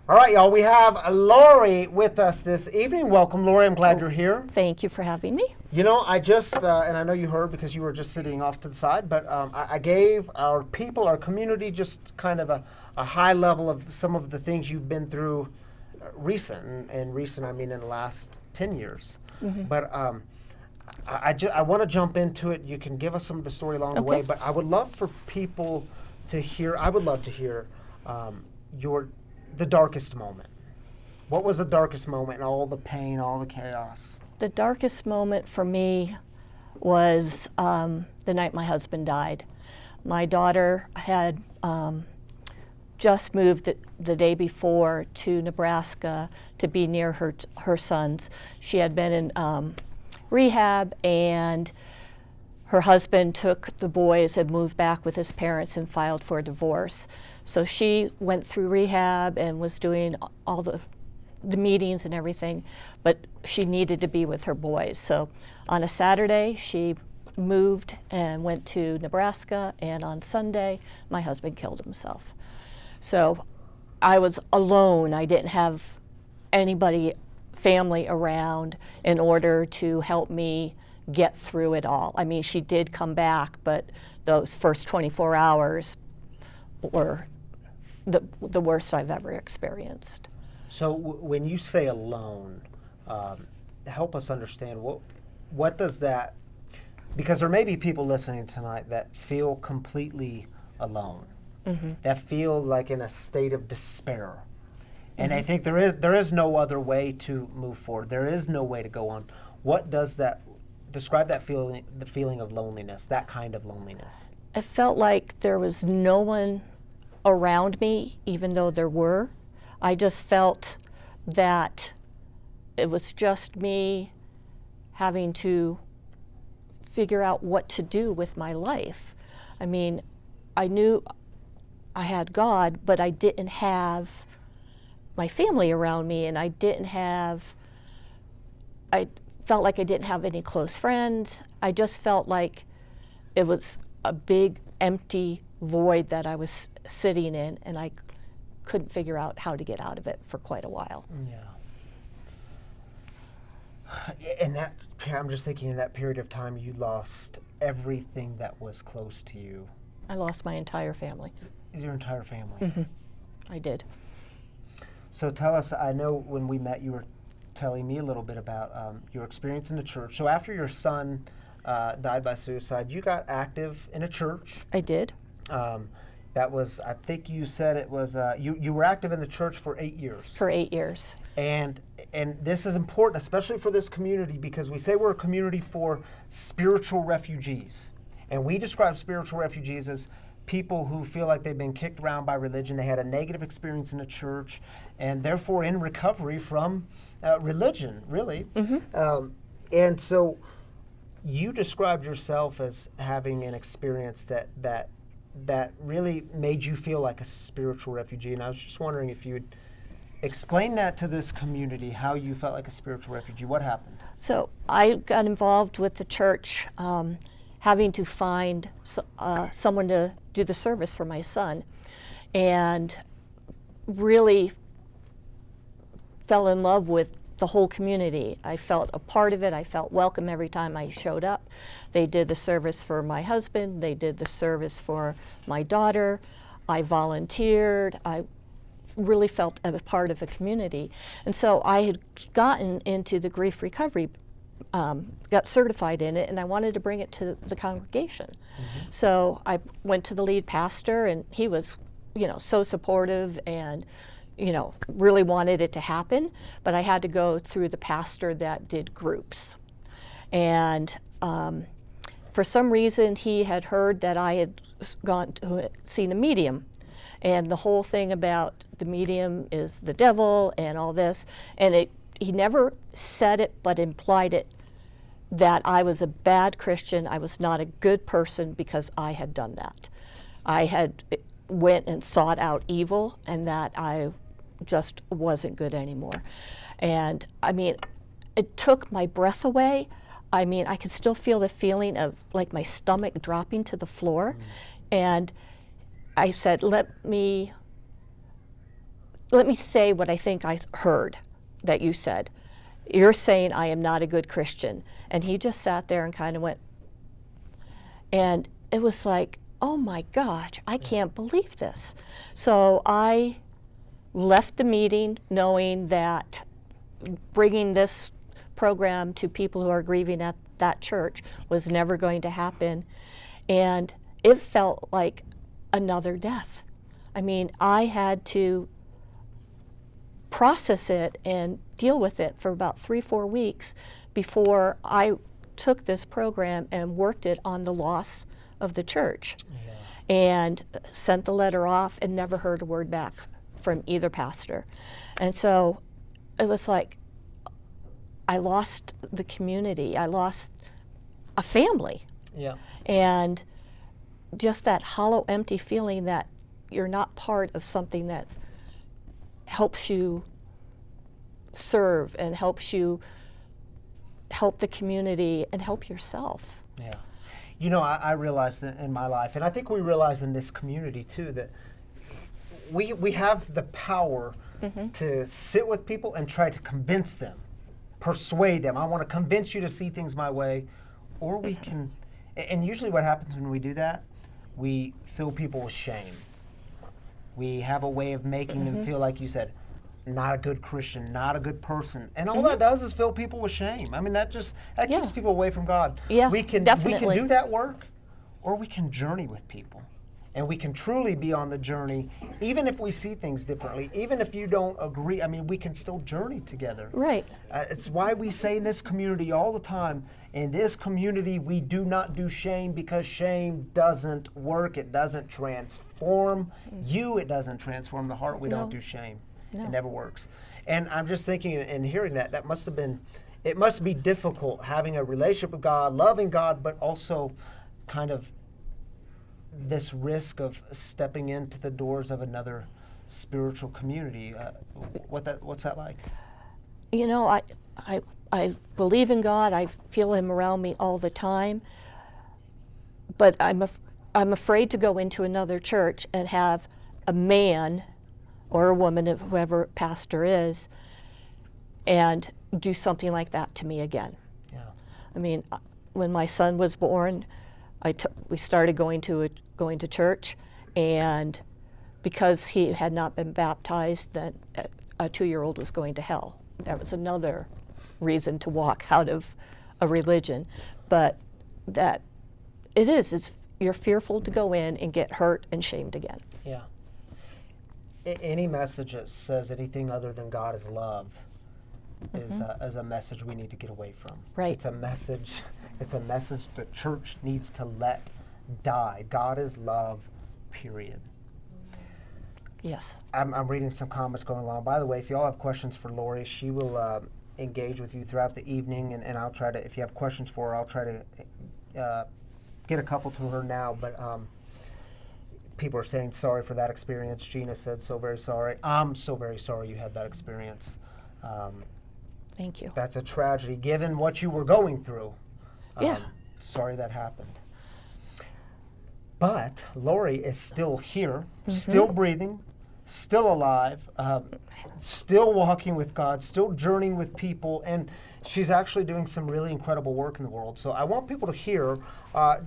All right, y'all, we have Lori with us this evening. Welcome, Lori. I'm glad you're here. Thank you for having me. You know, I just, and I know you heard because you were just sitting off to the side, but I gave our people, our community, just kind of a high level of some of the things you've been through recent, and recent I mean in the last 10 years. But I want to jump into it. You can give us some of the story along the way, but I would love for people to hear, I would love to hear the darkest moment. What was the darkest moment and all the pain, all the chaos? The darkest moment for me was the night my husband died. My daughter had just moved the day before to Nebraska to be near her sons. She had been in rehab, and her husband took the boys and moved back with his parents and filed for a divorce. So she went through rehab and was doing all the meetings and everything, but she needed to be with her boys. So on a Saturday, she moved and went to Nebraska, and on Sunday, my husband killed himself. So I was alone. I didn't have anybody, family around in order to help me get through it all. I mean, she did come back, but those first 24 hours were the worst I've ever experienced. So when you say alone, help us understand what does that, because there may be people listening tonight that feel completely alone, that feel like in a state of despair. And I think there is no other way to move forward. There is no way to go on. What does that, describe that feeling, the feeling of loneliness, that kind of loneliness? It felt like there was no one around me, even though there were. I just felt that it was just me having to figure out what to do with my life. I mean, I knew I had God, but I didn't have my family around me, and I felt like I didn't have any close friends. I just felt like it was a big empty void that I was sitting in, and I couldn't figure out how to get out of it for quite a while. Yeah. And that, I'm just thinking in that period of time, you lost everything that was close to you. I lost my entire family. Your entire family? I did. So tell us, I know when we met, you were telling me a little bit about your experience in the church. So after your son died by suicide, you got active in a church. I did. That was, I think you said it was, you were active in the church for 8 years. For 8 years. And this is important, especially for this community, because we say we're a community for spiritual refugees. And we describe spiritual refugees as people who feel like they've been kicked around by religion. They had a negative experience in the church, and therefore in recovery from religion, really. And so you described yourself as having an experience that really made you feel like a spiritual refugee. And I was just wondering if you would explain that to this community, how you felt like a spiritual refugee. What happened? So I got involved with the church, having to find someone to do the service for my son, and really fell in love with the whole community. I felt a part of it. I felt welcome every time I showed up. They did the service for my husband. They did the service for my daughter. I volunteered. I really felt a part of a community. And so I had gotten into the grief recovery, got certified in it, and I wanted to bring it to the congregation. So I went to the lead pastor, and he was, so supportive and really wanted it to happen, but I had to go through the pastor that did groups. And for some reason, he had heard that I had seen a medium, and the whole thing about the medium is the devil and all this, and he never said it, but implied it, that I was a bad Christian, I was not a good person because I had done that. I had went and sought out evil, and that I just wasn't good anymore. And I mean, it took my breath away. I mean, I could still feel the feeling of like my stomach dropping to the floor. And I said, let me say what I think I heard that you said. You're saying I am not a good Christian. And he just sat there and kind of went, and it was like, oh my gosh, I can't believe this. So I left the meeting knowing that bringing this program to people who are grieving at that church was never going to happen. And it felt like another death. I mean, I had to process it and deal with it for about 3-4 weeks before I took this program and worked it on the loss of the church. And sent the letter off and never heard a word back from either pastor. And so it was like I lost the community. I lost a family. And just that hollow, empty feeling that you're not part of something that helps you serve and helps you help the community and help yourself. I realized that in my life, and I think we realize in this community too, that we have the power to sit with people and try to convince them, persuade them. I want to convince you to see things my way. Or we can, and usually what happens when we do that, we fill people with shame. We have a way of making them feel, like you said, not a good Christian, not a good person. And all that does is fill people with shame. I mean, that keeps people away from God. We can do that work, or we can journey with people. And we can truly be on the journey, even if we see things differently, even if you don't agree. I mean, we can still journey together. Right. It's why we say in this community all the time, in this community, we do not do shame, because shame doesn't work. It doesn't transform you. It doesn't transform the heart. We don't do shame. It never works. And I'm just thinking and hearing that it must be difficult having a relationship with God, loving God, but also kind of this risk of stepping into the doors of another spiritual community. What's that like? I believe in God. I feel Him around me all the time. But I'm afraid to go into another church and have a man or a woman, of whoever pastor is, and do something like that to me again. I mean, when my son was born, we started going to church, and because he had not been baptized, then a 2-year-old was going to hell. That was another reason to walk out of a religion. But that it is. It's you're fearful to go in and get hurt and shamed again. Yeah. Any message that says anything other than God is love is a message we need to get away from. Right. It's a message. It's a message the church needs to let die. God is love. Period. Yes. I'm reading some comments going along. By the way, if you all have questions for Lori, she will engage with you throughout the evening, and I'll try to. If you have questions for her, I'll try to get a couple to her now. But people are saying sorry for that experience. Gina said so very sorry. I'm so very sorry you had that experience. Thank you. That's a tragedy, given what you were going through. Yeah. Sorry that happened. But Lori is still here, still breathing, still alive, still walking with God, still journeying with people, and she's actually doing some really incredible work in the world. So I want people to hear,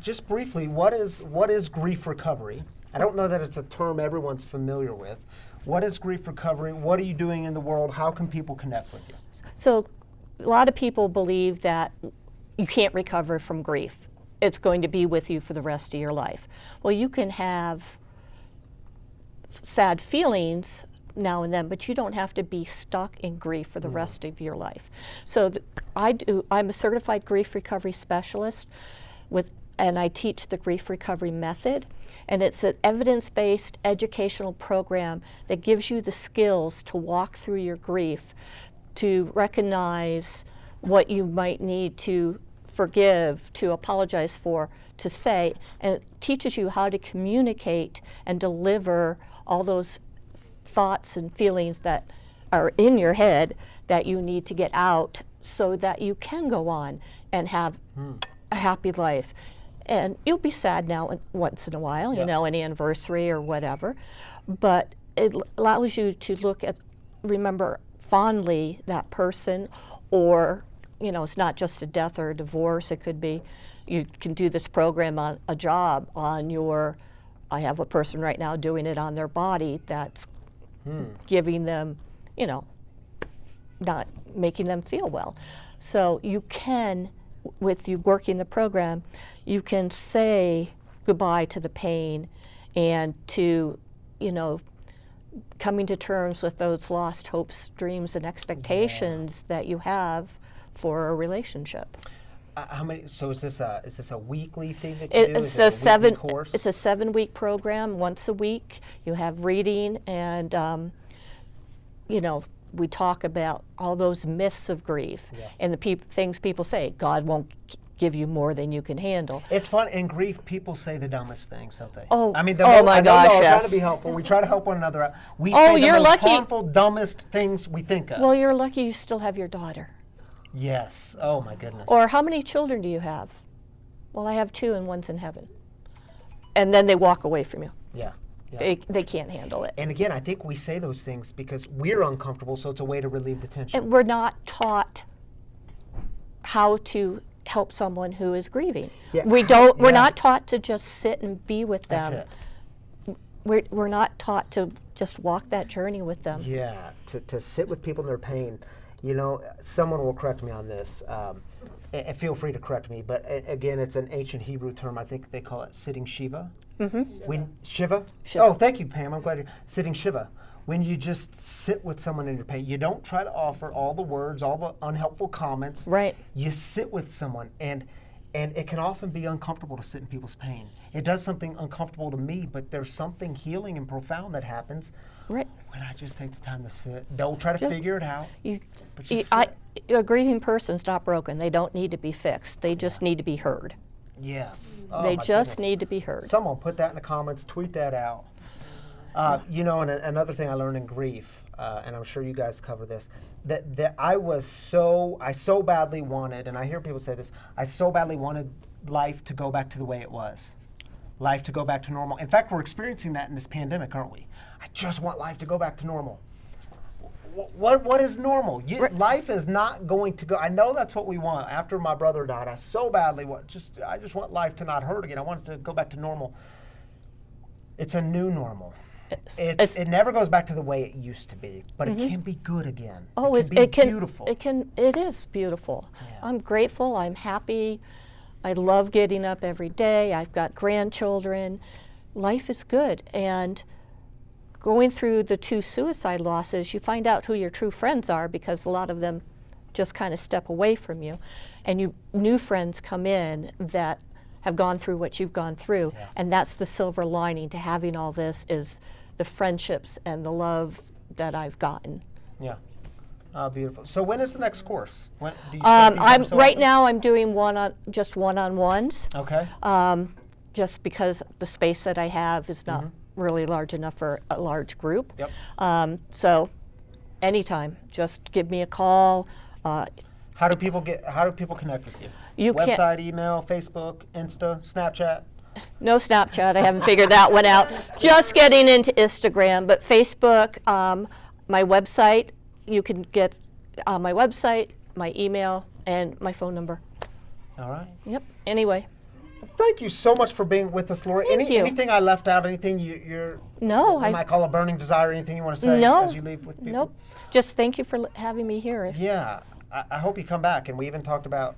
just briefly, what is grief recovery? I don't know that it's a term everyone's familiar with. What is grief recovery? What are you doing in the world? How can people connect with you? So a lot of people believe that you can't recover from grief. It's going to be with you for the rest of your life. Well, you can have sad feelings now and then, but you don't have to be stuck in grief for the rest of your life. So I'm a certified grief recovery specialist and I teach the grief recovery method. And it's an evidence-based educational program that gives you the skills to walk through your grief, to recognize what you might need to forgive, to apologize for, to say, and it teaches you how to communicate and deliver all those thoughts and feelings that are in your head that you need to get out so that you can go on and have a happy life. And you'll be sad now and once in a while, you know, an anniversary or whatever, but it allows you to remember fondly that person, or you know, it's not just a death or a divorce. It could be, you can do this program on a job, I have a person right now doing it on their body that's giving them, you know, not making them feel well. So you can, with you working the program, you can say goodbye to the pain and to, you know, coming to terms with those lost hopes, dreams, and expectations that you have for a relationship. How many? So is this a weekly thing that you do? It's Is it a weekly course? It's a 7-week program. Once a week, you have reading, and you know, we talk about all those myths of grief and the things people say. God won't give you more than you can handle. It's fun. In grief, people say the dumbest things, don't they? Oh, I mean, oh my gosh, we're trying yes. to be helpful. We try to help one another out. We Oh, say the you're most lucky. harmful, dumbest things we think of. Well, you're lucky you still have your daughter. Yes. Oh my goodness. Or how many children do you have? Well, I have 2 and one's in heaven. And then they walk away from you. Yeah. Yeah. They can't handle it. And again, I think we say those things because we're uncomfortable, so it's a way to relieve the tension. And we're not taught how to help someone who is grieving. Yeah. We're Yeah. not taught to just sit and be with them. That's it. We're not taught to just walk that journey with them. Yeah, to sit with people in their pain. You know, someone will correct me on this, and feel free to correct me, but again, it's an ancient Hebrew term. I think they call it sitting Shiva. Shiva? Shiva. Oh, thank you, Pam. I'm glad you're sitting Shiva. When you just sit with someone in your pain, you don't try to offer all the words, all the unhelpful comments. Right. You sit with someone, and it can often be uncomfortable to sit in people's pain. It does something uncomfortable to me, but there's something healing and profound that happens Right. when I just take the time to sit. Don't try to figure it out. But just A grieving person's not broken. They don't need to be fixed. They just need to be heard. Yes. Oh, They my just goodness. need to be heard. Someone put that in the comments, tweet that out. You know, and another thing I learned in grief, and I'm sure you guys cover this, that I so badly wanted, and I hear people say this, I so badly wanted life to go back to the way it was. Life to go back to normal. In fact, we're experiencing that in this pandemic, aren't we? I just want life to go back to normal. What is normal? Life is not going to go. I know that's what we want. After my brother died, I so badly I just want life to not hurt again. I want it to go back to normal. It's a new normal. It never goes back to the way it used to be, but it can be good again. Oh, it can be beautiful. It is beautiful. Yeah. I'm grateful. I'm happy. I love getting up every day. I've got grandchildren. Life is good. And going through the 2 suicide losses, you find out who your true friends are, because a lot of them just kind of step away from you. And new friends come in that have gone through what you've gone through. Yeah. And that's the silver lining to having all this, is the friendships and the love that I've gotten. Yeah. Beautiful. So when is the next course? When do you set these up so Right often? now I'm doing just one-on-ones. Okay. Just because the space that I have is not really large enough for a large group. Yep. So anytime, just give me a call. How do people connect with you? You can- Website, email, Facebook, Insta, Snapchat? No Snapchat, I haven't figured that one out. Just getting into Instagram, but Facebook, my website, you can get my website, my email, and my phone number. All right. Yep, anyway. Thank you so much for being with us, Lori. Thank you. Anything I left out? Anything you're No, I might call a burning desire? Anything you want to say No. as you leave with people? Nope. Just thank you for having me here. Yeah. I hope you come back. And we even talked about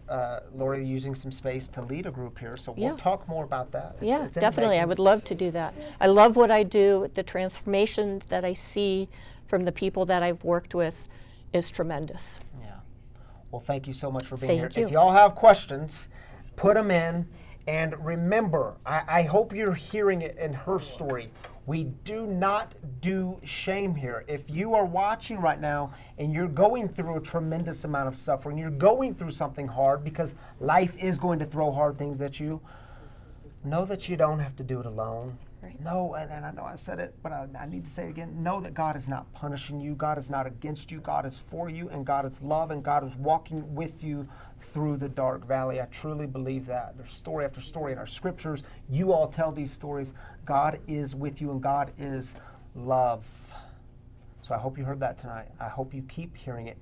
Lori using some space to lead a group here. So we'll Yeah. talk more about that. Yeah, it's in the definitely. I making. would love to do that. I love what I do. The transformation that I see from the people that I've worked with is tremendous. Yeah. Well, thank you so much for being Thank here. you. If y'all have questions, put them in. And remember, I hope you're hearing it in her story. We do not do shame here. If you are watching right now and you're going through a tremendous amount of suffering, you're going through something hard, because life is going to throw hard things at you, know that you don't have to do it alone. Right. No, and I know I said it, but I need to say it again. Know that God is not punishing you. God is not against you. God is for you, and God is love, and God is walking with you through the dark valley. I truly believe that. There's story after story in our scriptures. You all tell these stories. God is with you, and God is love. So I hope you heard that tonight. I hope you keep hearing it.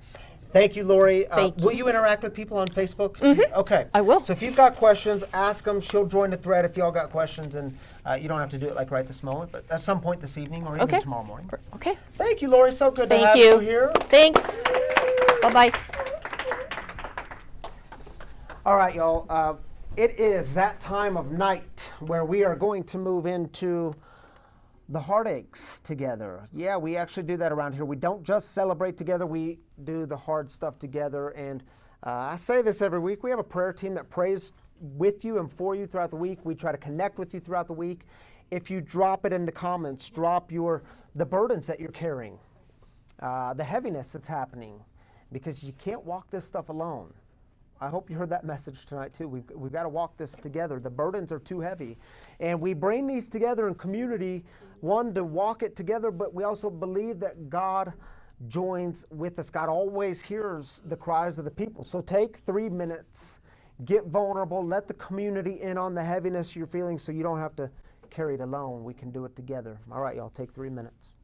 Thank you, Lori. Thank Will you. you interact with people on Facebook? Okay. I will. So if you've got questions, ask them. She'll join the thread if y'all got questions, and you don't have to do it like right this moment, but at some point this evening or even Okay. tomorrow morning. Okay. Thank you, Lori. So good to Thank have you. here. Thanks. Bye-bye. All right, y'all. It is that time of night where we are going to move into the heartaches together. Yeah, we actually do that around here. We don't just celebrate together, we do the hard stuff together. And I say this every week. We have a prayer team that prays with you and for you throughout the week. We try to connect with you throughout the week. If you drop it in the comments, drop the burdens that you're carrying, the heaviness that's happening, because you can't walk this stuff alone. I hope you heard that message tonight too. We've got to walk this together. The burdens are too heavy. And we bring these together in community, one, to walk it together, but we also believe that God joins with us. God always hears the cries of the people. So take 3 minutes, get vulnerable, let the community in on the heaviness you're feeling so you don't have to carry it alone. We can do it together. All right, y'all, take 3 minutes.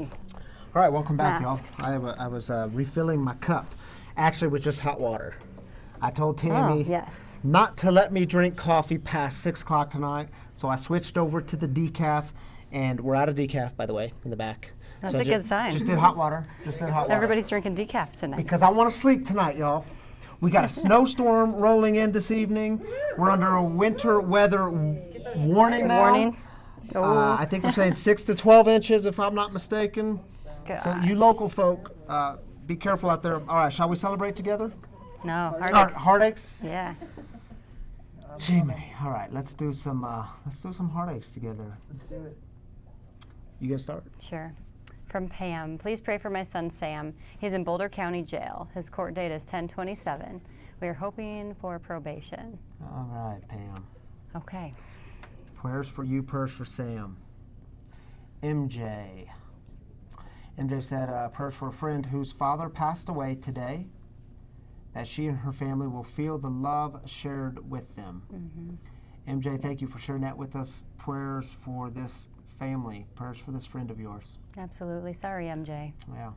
coffee. All right, welcome back, Masks. y'all. I was refilling my cup. Actually, with just hot water. I told Tammy Yes. not to let me drink coffee past 6 o'clock tonight, so I switched over to the decaf, and we're out of decaf, by the way, in the back. That's So a good sign. Just did hot water. Just did hot water. Everybody's drinking decaf tonight. Because I want to sleep tonight, y'all. We got a snowstorm rolling in this evening. We're under a winter weather warning now. Warnings. I think they're saying 6 to 12 inches, if I'm not mistaken. So you local folk, be careful out there. All right, shall we celebrate together? No, Heartaches. heartaches. Yeah. Jiminy. All right, let's do some heartaches together. Let's do it. You gonna start? Sure. From Pam, please pray for my son Sam. He's in Boulder County Jail. His court date is 10/27. We are hoping for probation. All right, Pam. Okay. Prayers for you, prayers for Sam. MJ. MJ said, prayers for a friend whose father passed away today, that she and her family will feel the love shared with them. MJ, thank you for sharing that with us. Prayers for this family, prayers for this friend of yours. Absolutely. Sorry, MJ. Yeah.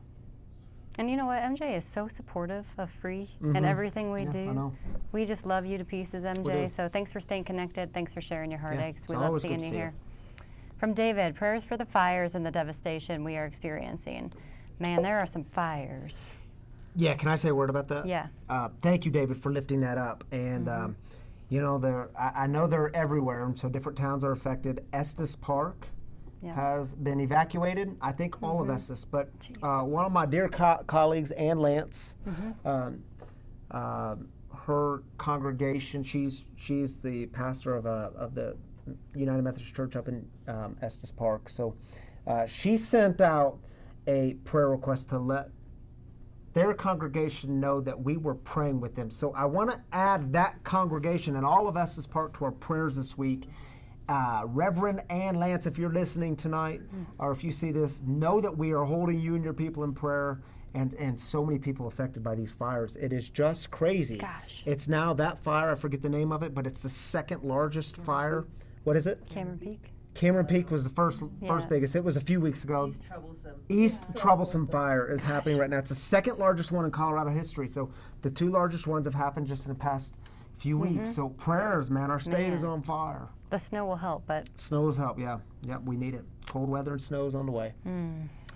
And you know what? MJ is so supportive of Free and everything we Yeah, do. I know. We just love you to pieces, do. MJ. So thanks for staying connected. Thanks for sharing your heartaches. it's We love always seeing good to you see you. here. From David, prayers for the fires and the devastation we are experiencing. Man, there are some fires. Yeah, can I say a word about that? Yeah. Thank you, David, for lifting that up. And, you know, I know they're everywhere, and so different towns are affected. Estes Park Yeah. has been evacuated. I think all of Estes, but one of my dear colleagues, Ann Lance, her congregation, she's the pastor of the United Methodist Church up in Estes Park. So she sent out a prayer request to let their congregation know that we were praying with them. So I want to add that congregation and all of Estes Park to our prayers this week. Reverend Ann Lance, if you're listening tonight, or if you see this, know that we are holding you and your people in prayer, and so many people affected by these fires. It is just crazy. Gosh. It's now that fire, I forget the name of it, but it's the second largest fire. What is it? Cameron Peak. Cameron Peak was the first it's- biggest. It was a few weeks ago. Troublesome. East Troublesome Fire is happening right now. It's the second largest one in Colorado history. So the two largest ones have happened just in the past few weeks. So prayers, man. Our state is Man. on fire. The snow will help, but Snows help, yeah. Yep, we need it. Cold weather and snow is on the way.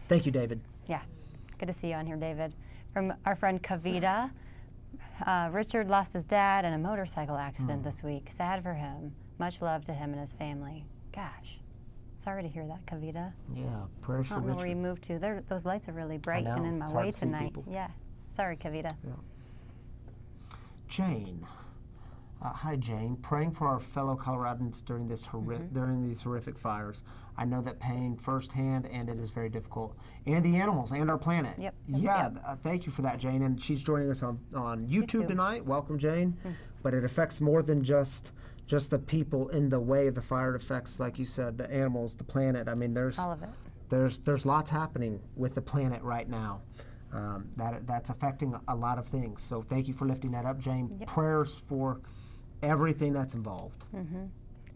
Thank you, David. yeah. Good to see you on here, David. From our friend Kavita, Richard lost his dad in a motorcycle accident this week. Sad for him. Much love to him and his family. Gosh, sorry to hear that, Kavita. Yeah, prayers I for don't know where you Richard. moved to. Those lights are really bright know. and in my It's hard way to see tonight. people. Yeah. Sorry, Kavita. Jane. Hi, Jane. Praying for our fellow Coloradans during during these horrific fires. I know that pain firsthand, and it is very difficult. And the animals and our planet. Yep. Yeah. Thank you for that, Jane. And she's joining us on YouTube tonight. Welcome, Jane. But it affects more than just the people in the way of the fire. It affects, like you said, the animals, the planet. I mean, there's All of it. there's lots happening with the planet right now. That's affecting a lot of things. So thank you for lifting that up, Jane. Yep. Prayers for everything that's involved.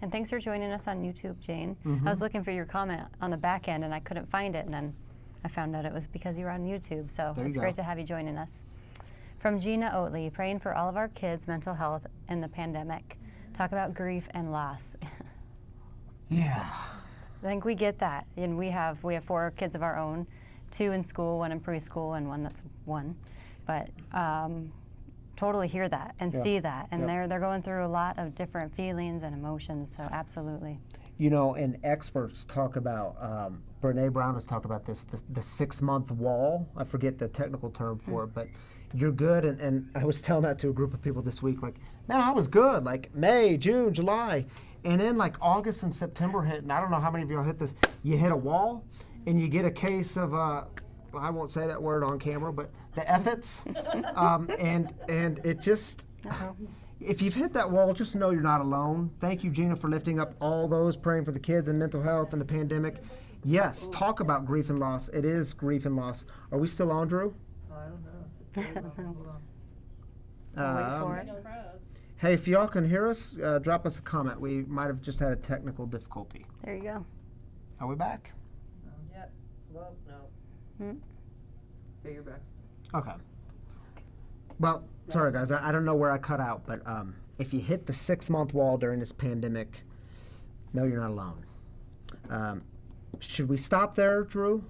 And thanks for joining us on YouTube, Jane. I was looking for your comment on the back end and I couldn't find it, and then I found out it was because you were on YouTube. So There you it's go. great to have you joining us. From Gina Oatley, praying for all of our kids' mental health in the pandemic. Talk about grief and loss. Yeah. I think we get that, and we have 4 kids of our own, 2 in school, 1 in preschool, and 1 that's 1. But totally hear that and see that, and they're going through a lot of different feelings and emotions. So absolutely. You know, and experts talk about, Brene Brown has talked about this, the 6-month wall. I forget the technical term for it, but you're good. And I was telling that to a group of people this week, like, man, I was good, like May, June, July. And then like August and September hit, and I don't know how many of y'all hit this, you hit a wall and you get a case of, I won't say that word on camera, but the effets. And it just, if you've hit that wall, just know you're not alone. Thank you, Gina, for lifting up all those, praying for the kids and mental health and the pandemic. Yes, talk about grief and loss. It is grief and loss. Are we still on, Drew? I don't know. Hold We'll on. wait for it. Hey, if y'all can hear us, drop us a comment. We might have just had a technical difficulty. There you go. Are we back? Not yet. Well, no. Yeah, you're back. Okay. Well, sorry guys, I don't know where I cut out, but if you hit the 6-month wall during this pandemic, no, you're not alone. Should we stop there, Drew?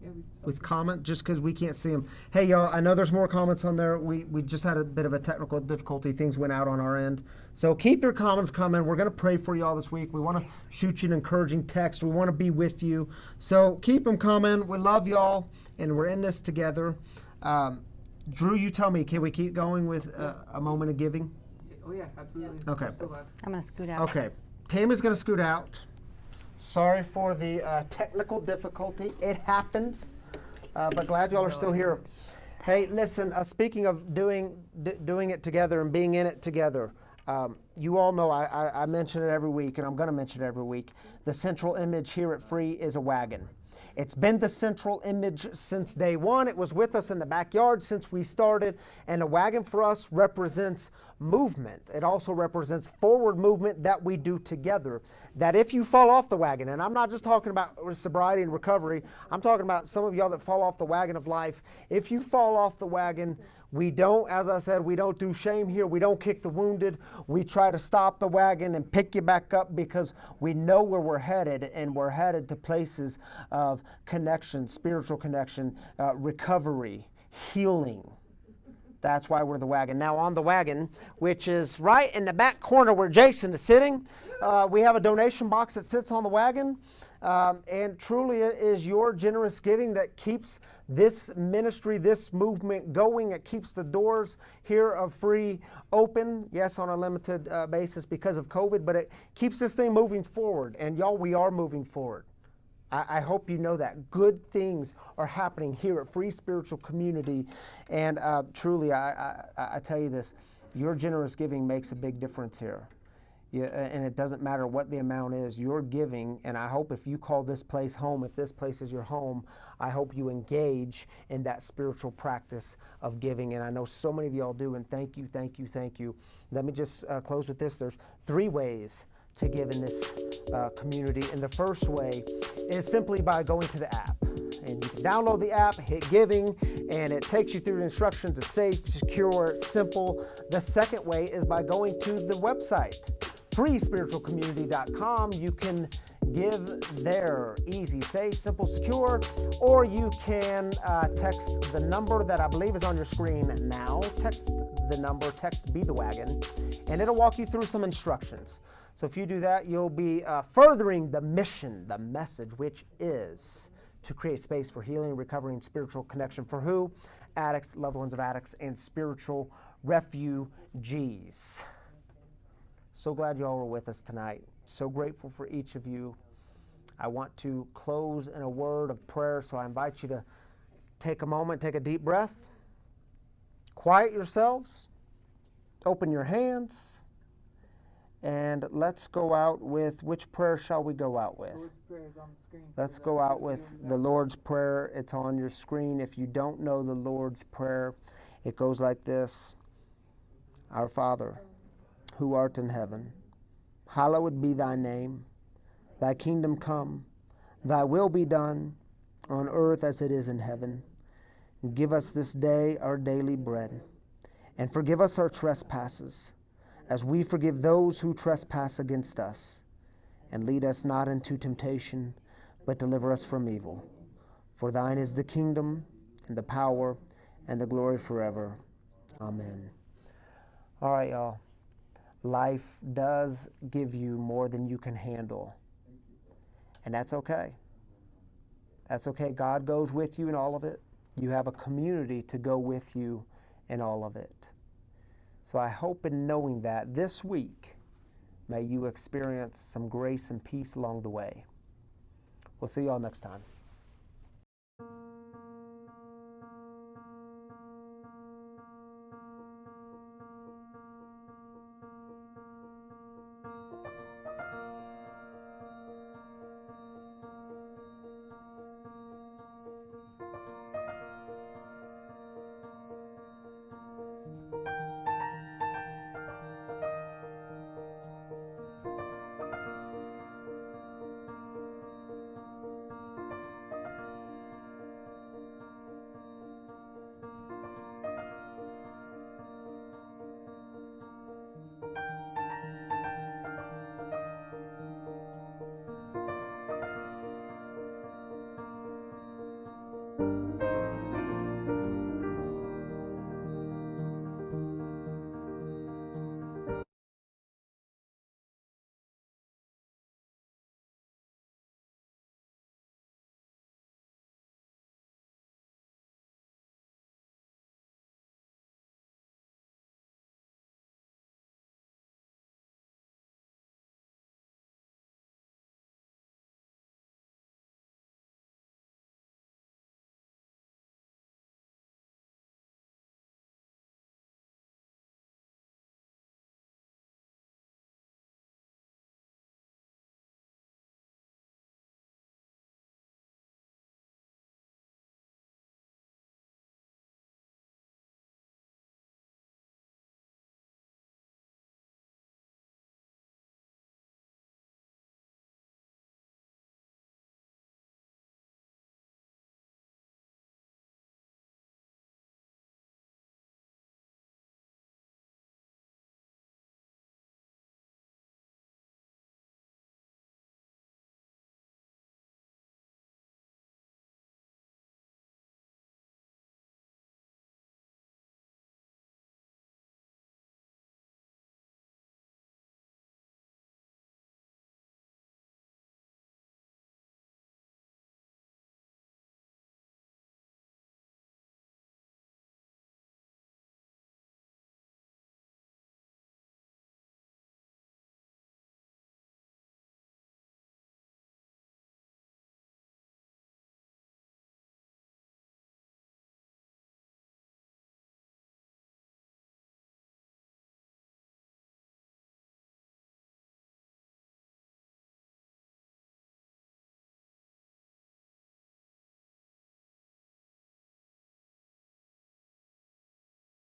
Yeah, we With comment, just because we can't see them. Hey, y'all, I know there's more comments on there. We just had a bit of a technical difficulty. Things went out on our end. So keep your comments coming. We're going to pray for y'all this week. We want to shoot you an encouraging text. We want to be with you. So keep them coming. We love y'all, and we're in this together. Drew, you tell me, can we keep going with a moment of giving? Oh yeah, absolutely. Okay. We're still live. I'm gonna scoot out. Okay. Tammy's going to scoot out. Sorry for the technical difficulty. It happens. But glad y'all are still here. Hey, listen, speaking of doing it together and being in it together, you all know I mention it every week, and I'm going to mention it every week. The central image here at Free is a wagon. It's been the central image since day one. It was with us in the backyard since we started, and a wagon for us represents movement. It also represents forward movement that we do together. That if you fall off the wagon, and I'm not just talking about sobriety and recovery, I'm talking about some of y'all that fall off the wagon of life. If you fall off the wagon, we don't, as I said, we don't do shame here. We don't kick the wounded. We try to stop the wagon and pick you back up because we know where we're headed, and we're headed to places of connection, spiritual connection, recovery, healing. That's why we're the wagon. Now on the wagon, which is right in the back corner where Jason is sitting, we have a donation box that sits on the wagon. And truly it is your generous giving that keeps this ministry, this movement going. It keeps the doors here of Free open, yes, on a limited basis because of COVID, but it keeps this thing moving forward. And y'all, we are moving forward. I hope you know that. Good things are happening here at Free Spiritual Community. And truly, I tell you this, your generous giving makes a big difference here. Yeah, and it doesn't matter what the amount is, you're giving, and I hope if you call this place home, if this place is your home, I hope you engage in that spiritual practice of giving, and I know so many of y'all do, and thank you, thank you, thank you. Let me just close with this. There's 3 ways to give in this community, and the first way is simply by going to the app. And you can download the app, hit giving, and it takes you through the instructions. It's safe, secure, simple. The second way is by going to the website, freespiritualcommunity.com. You can give there, easy, safe, simple, secure, or you can text the number that I believe is on your screen now. Text the number, text Be the Wagon, and it'll walk you through some instructions. So if you do that, you'll be furthering the mission, the message, which is to create space for healing, recovery, and spiritual connection for who? Addicts, loved ones of addicts, and spiritual refugees. So glad you all were with us tonight. So grateful for each of you. I want to close in a word of prayer, so I invite you to take a moment, take a deep breath, quiet yourselves, open your hands, and let's go out with, which prayer shall we go out with? Lord's Prayer is on the screen. Let's go out with the Lord's Prayer. It's on your screen. If you don't know the Lord's Prayer, it goes like this. Our Father, who art in heaven, hallowed be thy name. Thy kingdom come, thy will be done, on earth as it is in heaven. Give us this day our daily bread, and forgive us our trespasses, as we forgive those who trespass against us. And lead us not into temptation, but deliver us from evil. For thine is the kingdom, and the power, and the glory forever. Amen. All right, y'all. Life does give you more than you can handle. And that's okay. That's okay. God goes with you in all of it. You have a community to go with you in all of it. So I hope in knowing that this week, may you experience some grace and peace along the way. We'll see y'all next time. you.